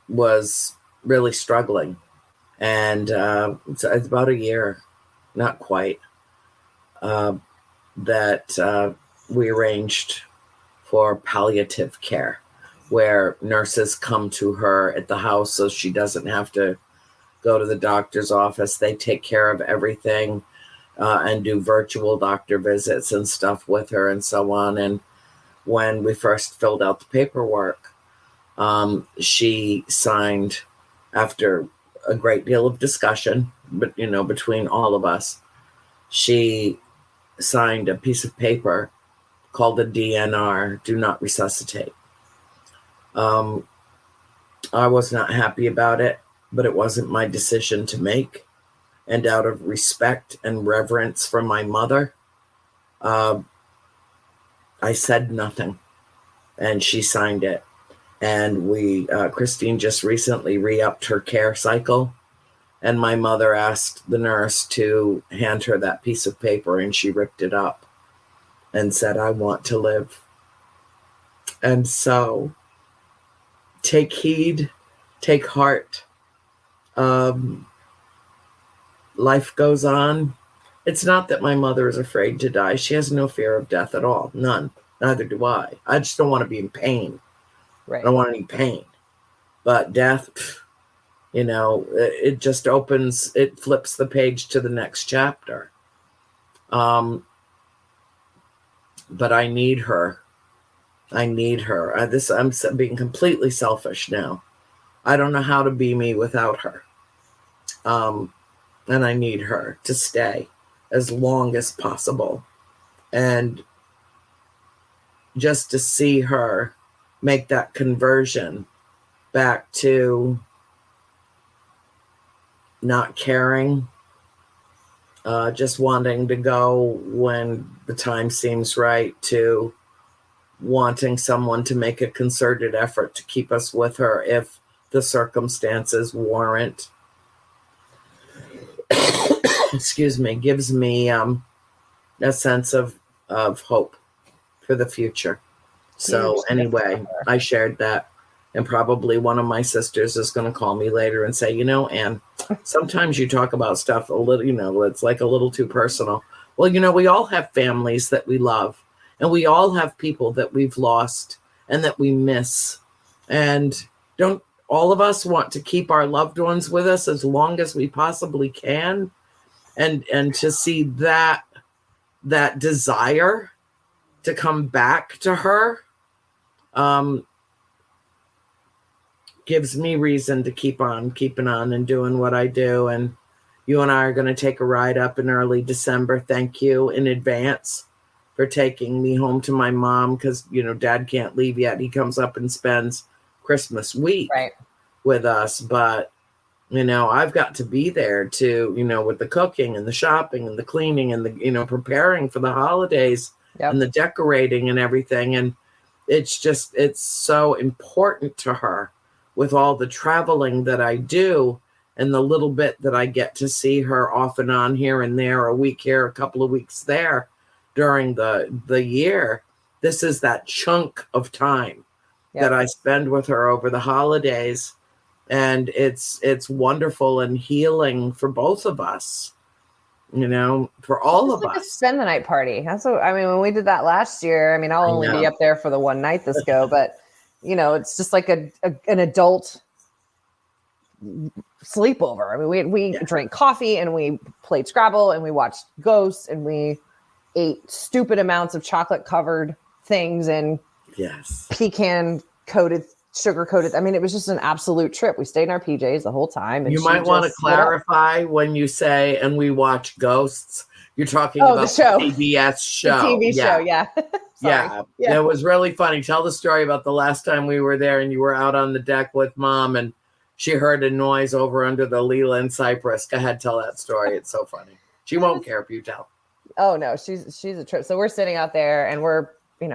was really struggling. And it's about a year, not quite, that we arranged for palliative care, where nurses come to her at the house so she doesn't have to go to the doctor's office. They take care of everything and do virtual doctor visits and stuff with her and so on. And when we first filled out the paperwork, she signed, after a great deal of discussion, but between all of us, she signed a piece of paper called a DNR, do not resuscitate. I was not happy about it, but it wasn't my decision to make. And out of respect and reverence for my mother, I said nothing, and she signed it. And Christine just recently re-upped her care cycle, and my mother asked the nurse to hand her that piece of paper, and she ripped it up and said, I want to live. And so take heed, take heart. Life goes on. It's not that my mother is afraid to die. She has no fear of death at all. None. Neither do I. I just don't want to be in pain. Right. I don't want any pain. But death, it just opens, it flips the page to the next chapter. But I need her. I need her. I'm being completely selfish now. I don't know how to be me without her. And I need her to stay as long as possible. And just to see her make that conversion back to not caring, just wanting to go when the time seems right, to wanting someone to make a concerted effort to keep us with her if the circumstances warrant. Excuse me, gives me a sense of hope for the future. So anyway, I shared that, and probably one of my sisters is going to call me later and say, Anne, sometimes you talk about stuff a little, it's like a little too personal. Well, we all have families that we love, and we all have people that we've lost and that we miss. And don't all of us want to keep our loved ones with us as long as we possibly can? And to see that desire to come back to her gives me reason to keep on keeping on and doing what I do. And you and I are going to take a ride up in early December. Thank you in advance for taking me home to my mom, because Dad can't leave yet. He comes up and spends Christmas week with us, but I've got to be there to, with the cooking and the shopping and the cleaning and the, preparing for the holidays and the decorating and everything. And it's so important to her with all the traveling that I do and the little bit that I get to see her off and on here and there, a week here, a couple of weeks there during the year. This is that chunk of time that I spend with her over the holidays. And it's wonderful and healing for both of us, for all of us. Spend the night party. That's what when we did that last year. I'll only be up there for the one night this go, but it's just like an adult sleepover. We drank coffee and we played Scrabble and we watched Ghosts and we ate stupid amounts of chocolate covered things and pecan coated, sugar coated. It was just an absolute trip. We stayed in our PJs the whole time. And you might want to clarify when you say, and we watch Ghosts, you're talking about the show. The PBS show. The TV show, yeah. Sorry. Yeah, it was really funny. Tell the story about the last time we were there and you were out on the deck with Mom and she heard a noise over under the Leland cypress. Go ahead, tell that story. It's so funny. She won't care if you tell. Oh no, she's a trip. So we're sitting out there and we're,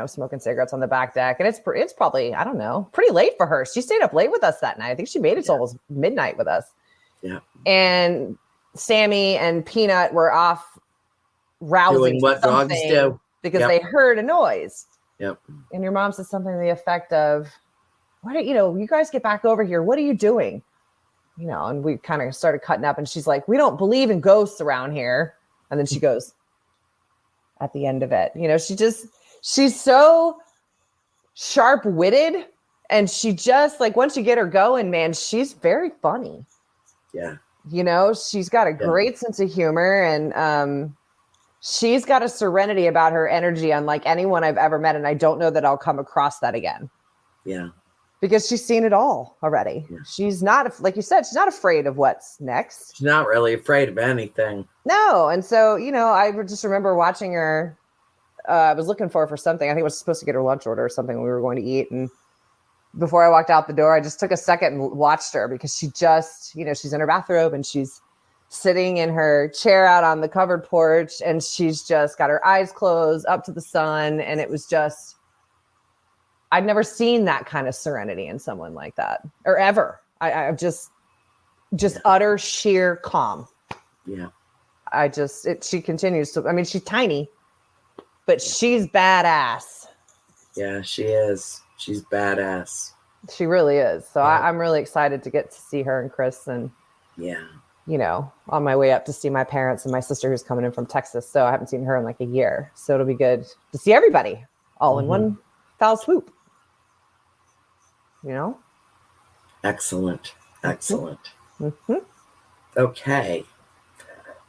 smoking cigarettes on the back deck, and it's probably, I don't know, pretty late for her. She stayed up late with us that night. I think she made it to almost midnight with us. Yeah. And Sammy and Peanut were off rousing doing what dogs do because they heard a noise. Yep. And your mom said something to the effect of, "Why don't you guys get back over here? What are you doing?" And we kind of started cutting up, and she's like, "We don't believe in ghosts around here." And then she goes, at the end of it, she's so sharp-witted, and she just, like, once you get her going, man, she's very funny. Yeah. She's got a great sense of humor, and she's got a serenity about her energy unlike anyone I've ever met, and I don't know that I'll come across that again. Yeah. Because she's seen it all already. Yeah. She's not, like you said, she's not afraid of what's next. She's not really afraid of anything. No. And so, I just remember watching her. I was looking for her for something. I think I was supposed to get her lunch order or something we were going to eat. And before I walked out the door, I just took a second and watched her because she just, she's in her bathrobe and she's sitting in her chair out on the covered porch. And she's just got her eyes closed up to the sun. And it was just, I'd never seen that kind of serenity in someone like that, or ever. I've just utter sheer calm. Yeah. She continues to, she's tiny, but she's badass. Yeah, she is. She's badass. She really is. So I'm really excited to get to see her and Chris, and on my way up to see my parents and my sister who's coming in from Texas. So I haven't seen her in like a year. So it'll be good to see everybody all in one foul swoop. Excellent. Mm-hmm. Okay.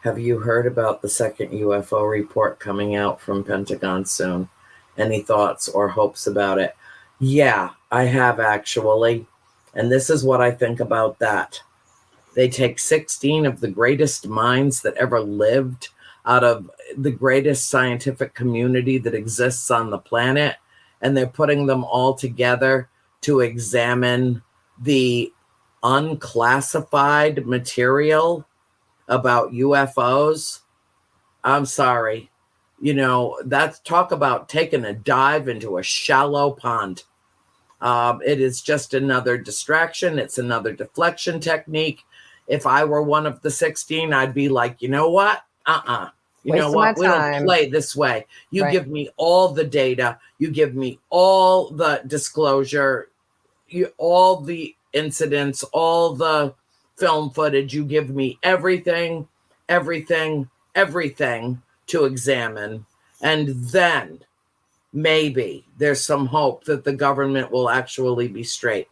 Have you heard about the second UFO report coming out from Pentagon soon? Any thoughts or hopes about it? Yeah, I have actually. And this is what I think about that. They take 16 of the greatest minds that ever lived out of the greatest scientific community that exists on the planet, and they're putting them all together to examine the unclassified material about UFOs. I'm sorry. That's talk about taking a dive into a shallow pond. It is just another distraction. It's another deflection technique. If I were one of the 16, I'd be like, you know what? You know what? We don't play this way. You give me all the data. You give me all the disclosure, all the incidents, all the film footage. You give me everything to examine. And then maybe there's some hope that the government will actually be straight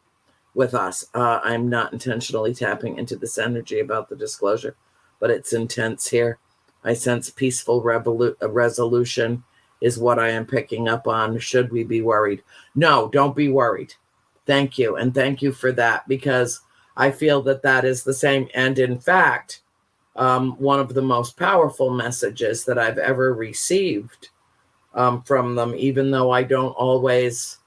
with us. I'm not intentionally tapping into this energy about the disclosure, but it's intense here. I sense peaceful resolution is what I am picking up on. Should we be worried? No, don't be worried. Thank you. And thank you for that, because I feel that is the same. And in fact, one of the most powerful messages that I've ever received from them, even though I don't always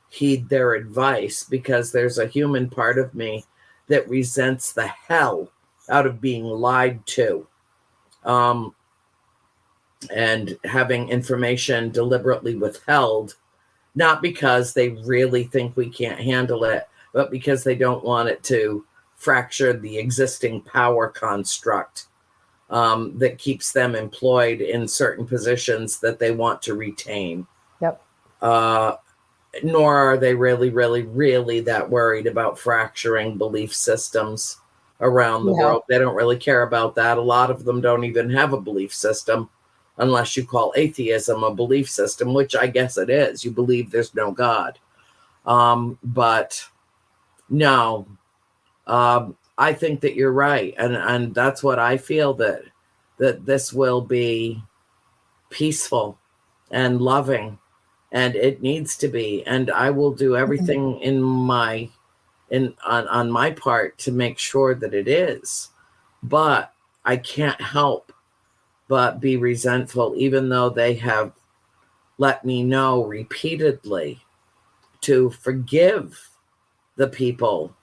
heed their advice, because there's a human part of me that resents the hell out of being lied to. And having information deliberately withheld, not because they really think we can't handle it, but because they don't want it to fracture the existing power construct that keeps them employed in certain positions that they want to retain. Yep. Nor are they really, really, really that worried about fracturing belief systems around the world. They don't really care about that. A lot of them don't even have a belief system, unless you call atheism a belief system, which I guess it is. You believe there's no God. But no, I think that you're right. And that's what I feel, that this will be peaceful and loving, and it needs to be. And I will do everything on my part to make sure that it is. But I can't help but be resentful, even though they have let me know repeatedly to forgive the people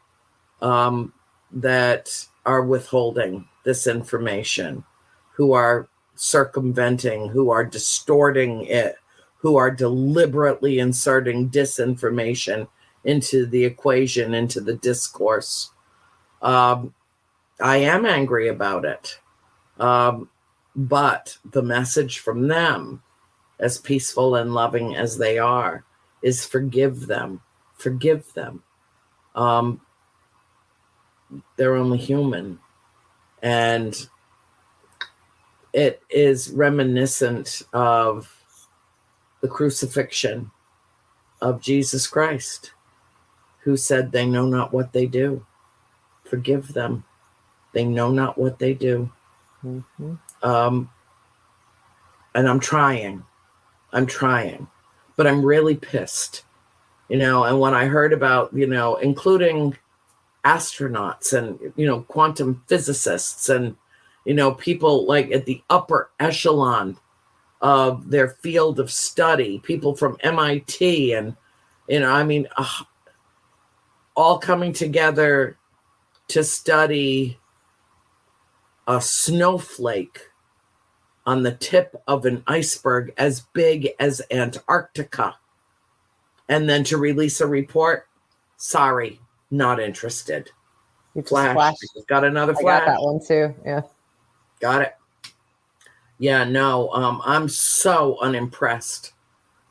that are withholding this information, who are circumventing, who are distorting it, who are deliberately inserting disinformation into the equation, into the discourse. I am angry about it. But the message from them, as peaceful and loving as they are, is forgive them. Forgive them. They're only human. And it is reminiscent of the crucifixion of Jesus Christ, who said, they know not what they do. Forgive them. They know not what they do. Mm-hmm. And I'm trying, but I'm really pissed, and when I heard about, including astronauts and, quantum physicists and, people like at the upper echelon of their field of study, people from MIT and, all coming together to study a snowflake on the tip of an iceberg as big as Antarctica, and then to release a report. Sorry, not interested. You just Flash. Got another flash. I got that one too. Yeah. Got it. Yeah, no, I'm so unimpressed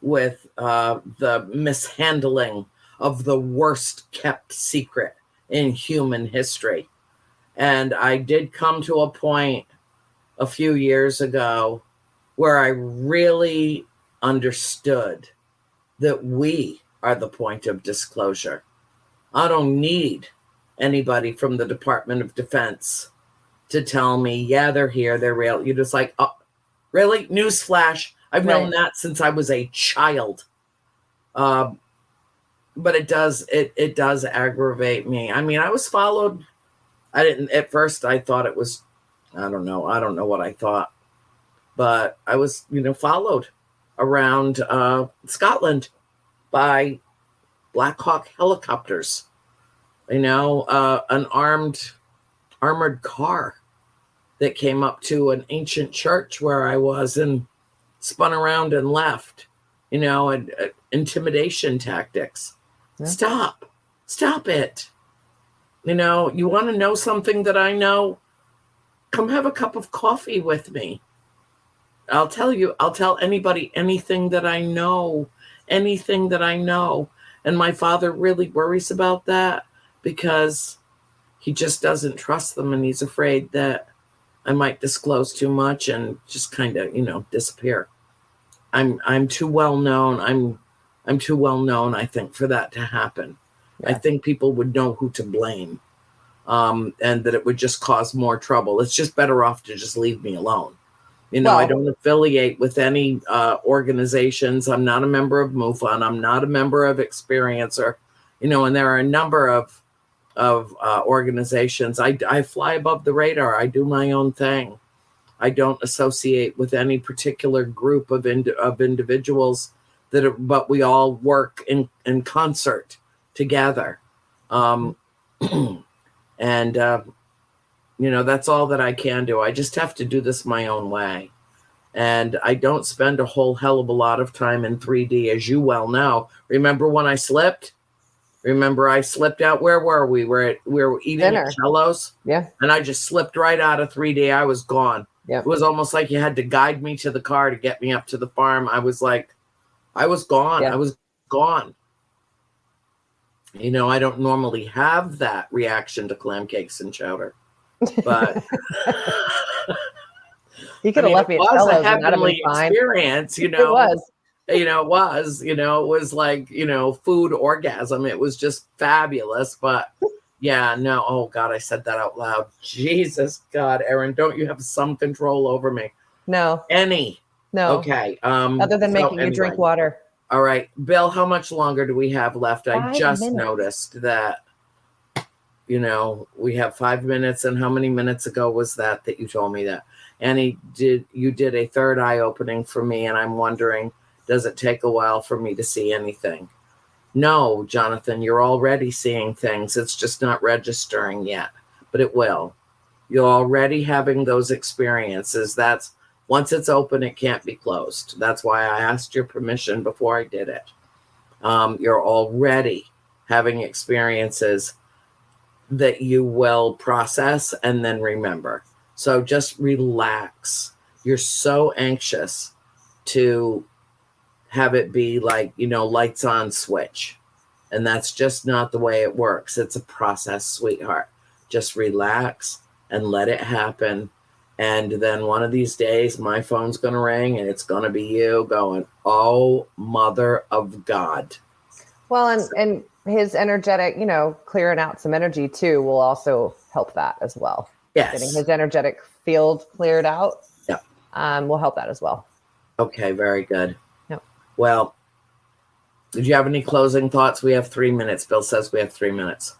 with the mishandling of the worst kept secret in human history. And I did come to a point a few years ago where I really understood that we are the point of disclosure. I don't need anybody from the Department of Defense to tell me, yeah, they're here, they're real. You're just like, oh, really? Newsflash. I've known that since I was a child. But it does aggravate me. I mean, I was followed. At first I thought it was, I don't know what I thought, but I was, followed around Scotland by Black Hawk helicopters, an armored car that came up to an ancient church where I was and spun around and left, and intimidation tactics. Yeah. Stop it. You want to know something that I know? Come have a cup of coffee with me. I'll tell anybody anything that I know. And my father really worries about that because he just doesn't trust them, and he's afraid that I might disclose too much and just kind of, disappear. I'm too well known. I'm too well known, I think, for that to happen. Yeah. I think people would know who to blame, and that it would just cause more trouble. It's just better off to just leave me alone. I don't affiliate with any organizations. I'm not a member of MUFON. I'm not a member of Experiencer. And there are a number of organizations. I fly above the radar. I do my own thing. I don't associate with any particular group of individuals but we all work in concert together. And, that's all that I can do. I just have to do this my own way. And I don't spend a whole hell of a lot of time in 3D, as you well know. Remember when I slipped? I slipped out. Where were we? We were eating dinner at Cello's. Yeah. And I just slipped right out of 3D. I was gone. Yeah. It was almost like you had to guide me to the car to get me up to the farm. I was gone. Yeah. I was gone. I don't normally have that reaction to clam cakes and chowder, but you could have left me at Cello's. It was a heavenly experience, It was. It was like, food orgasm. It was just fabulous. But yeah, no. Oh God, I said that out loud. Jesus God, Erin, don't you have some control over me? No. No. Okay. Other than making you drink water. All right. Bill, how much longer do we have left? I just noticed that, we have 5 minutes. And how many minutes ago was that you told me that? Annie, you did a third eye opening for me. And I'm wondering, Does it take a while for me to see anything? No, Jonathan, you're already seeing things. It's just not registering yet, but it will. You're already having those experiences. That's once it's open, it can't be closed. That's why I asked your permission before I did it. You're already having experiences that you will process and then remember. So just relax. You're so anxious to have it be like, lights on switch. And that's just not the way it works. It's a process, sweetheart. Just relax and let it happen. And then one of these days, my phone's going to ring and it's going to be you going, oh, mother of God. Well, and his energetic, clearing out some energy too will also help that as well. Yes. Getting his energetic field cleared out will help that as well. Okay, very good. Yep. Well, did you have any closing thoughts? We have 3 minutes. Bill says we have 3 minutes.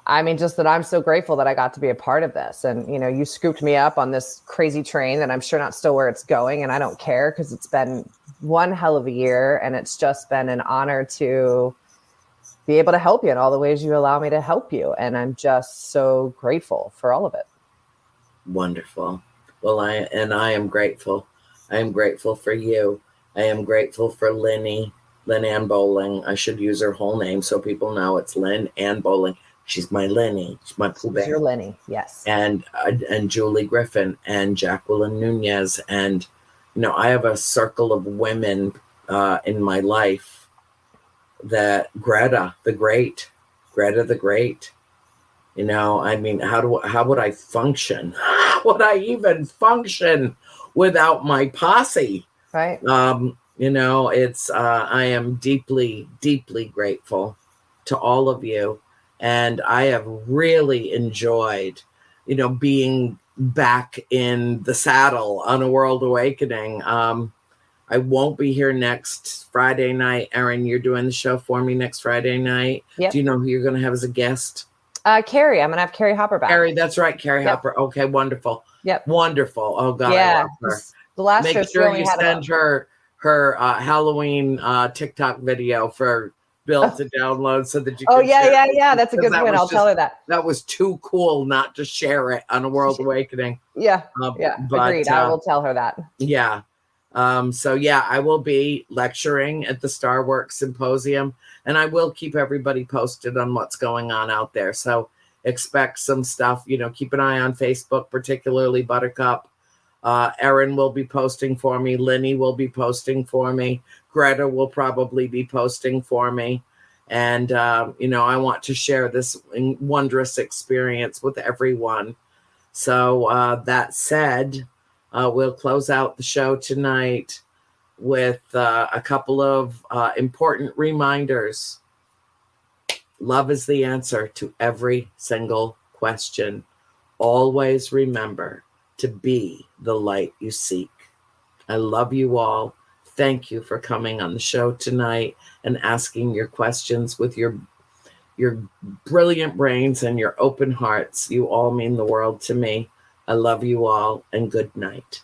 I mean, just that I'm so grateful that I got to be a part of this. And, you scooped me up on this crazy train that I'm sure not still where it's going. And I don't care because it's been one hell of a year. And it's just been an honor to be able to help you in all the ways you allow me to help you. And I'm just so grateful for all of it. Wonderful. Well, I am grateful. I am grateful for you. I am grateful for Lynn Ann Bowling. I should use her whole name so people know it's Lynn Ann Bowling. She's my Lenny. She's my Pooh Bear. Your Lenny, yes. And Julie Griffin and Jacqueline Nunez. And, I have a circle of women in my life that Greta the Great. I mean, how would I function? How would I even function without my posse? Right. I am deeply, deeply grateful to all of you. And I have really enjoyed, being back in the saddle on A World Awakening. I won't be here next Friday night. Erin, you're doing the show for me next Friday night. Yep. Do you know who you're going to have as a guest? Carrie. I'm going to have Carrie Hopper back. Carrie, that's right. Carrie Hopper. Okay, wonderful. Yep. Wonderful. Oh, God, I love her. The last Make sure you send her Halloween TikTok video for Bill to download so that you can share it. That's a good point. I'll tell her that. That was too cool not to share it on A World Awakening. Agreed. I will tell her that. Yeah. I will be lecturing at the Star Work Symposium, and I will keep everybody posted on what's going on out there. So expect some stuff, keep an eye on Facebook, particularly Buttercup. Erin will be posting for me. Lenny will be posting for me. Greta will probably be posting for me. And, I want to share this wondrous experience with everyone. So that said, we'll close out the show tonight with a couple of important reminders. Love is the answer to every single question. Always remember to be the light you seek. I love you all. Thank you for coming on the show tonight and asking your questions with your brilliant brains and your open hearts. You all mean the world to me. I love you all, and good night.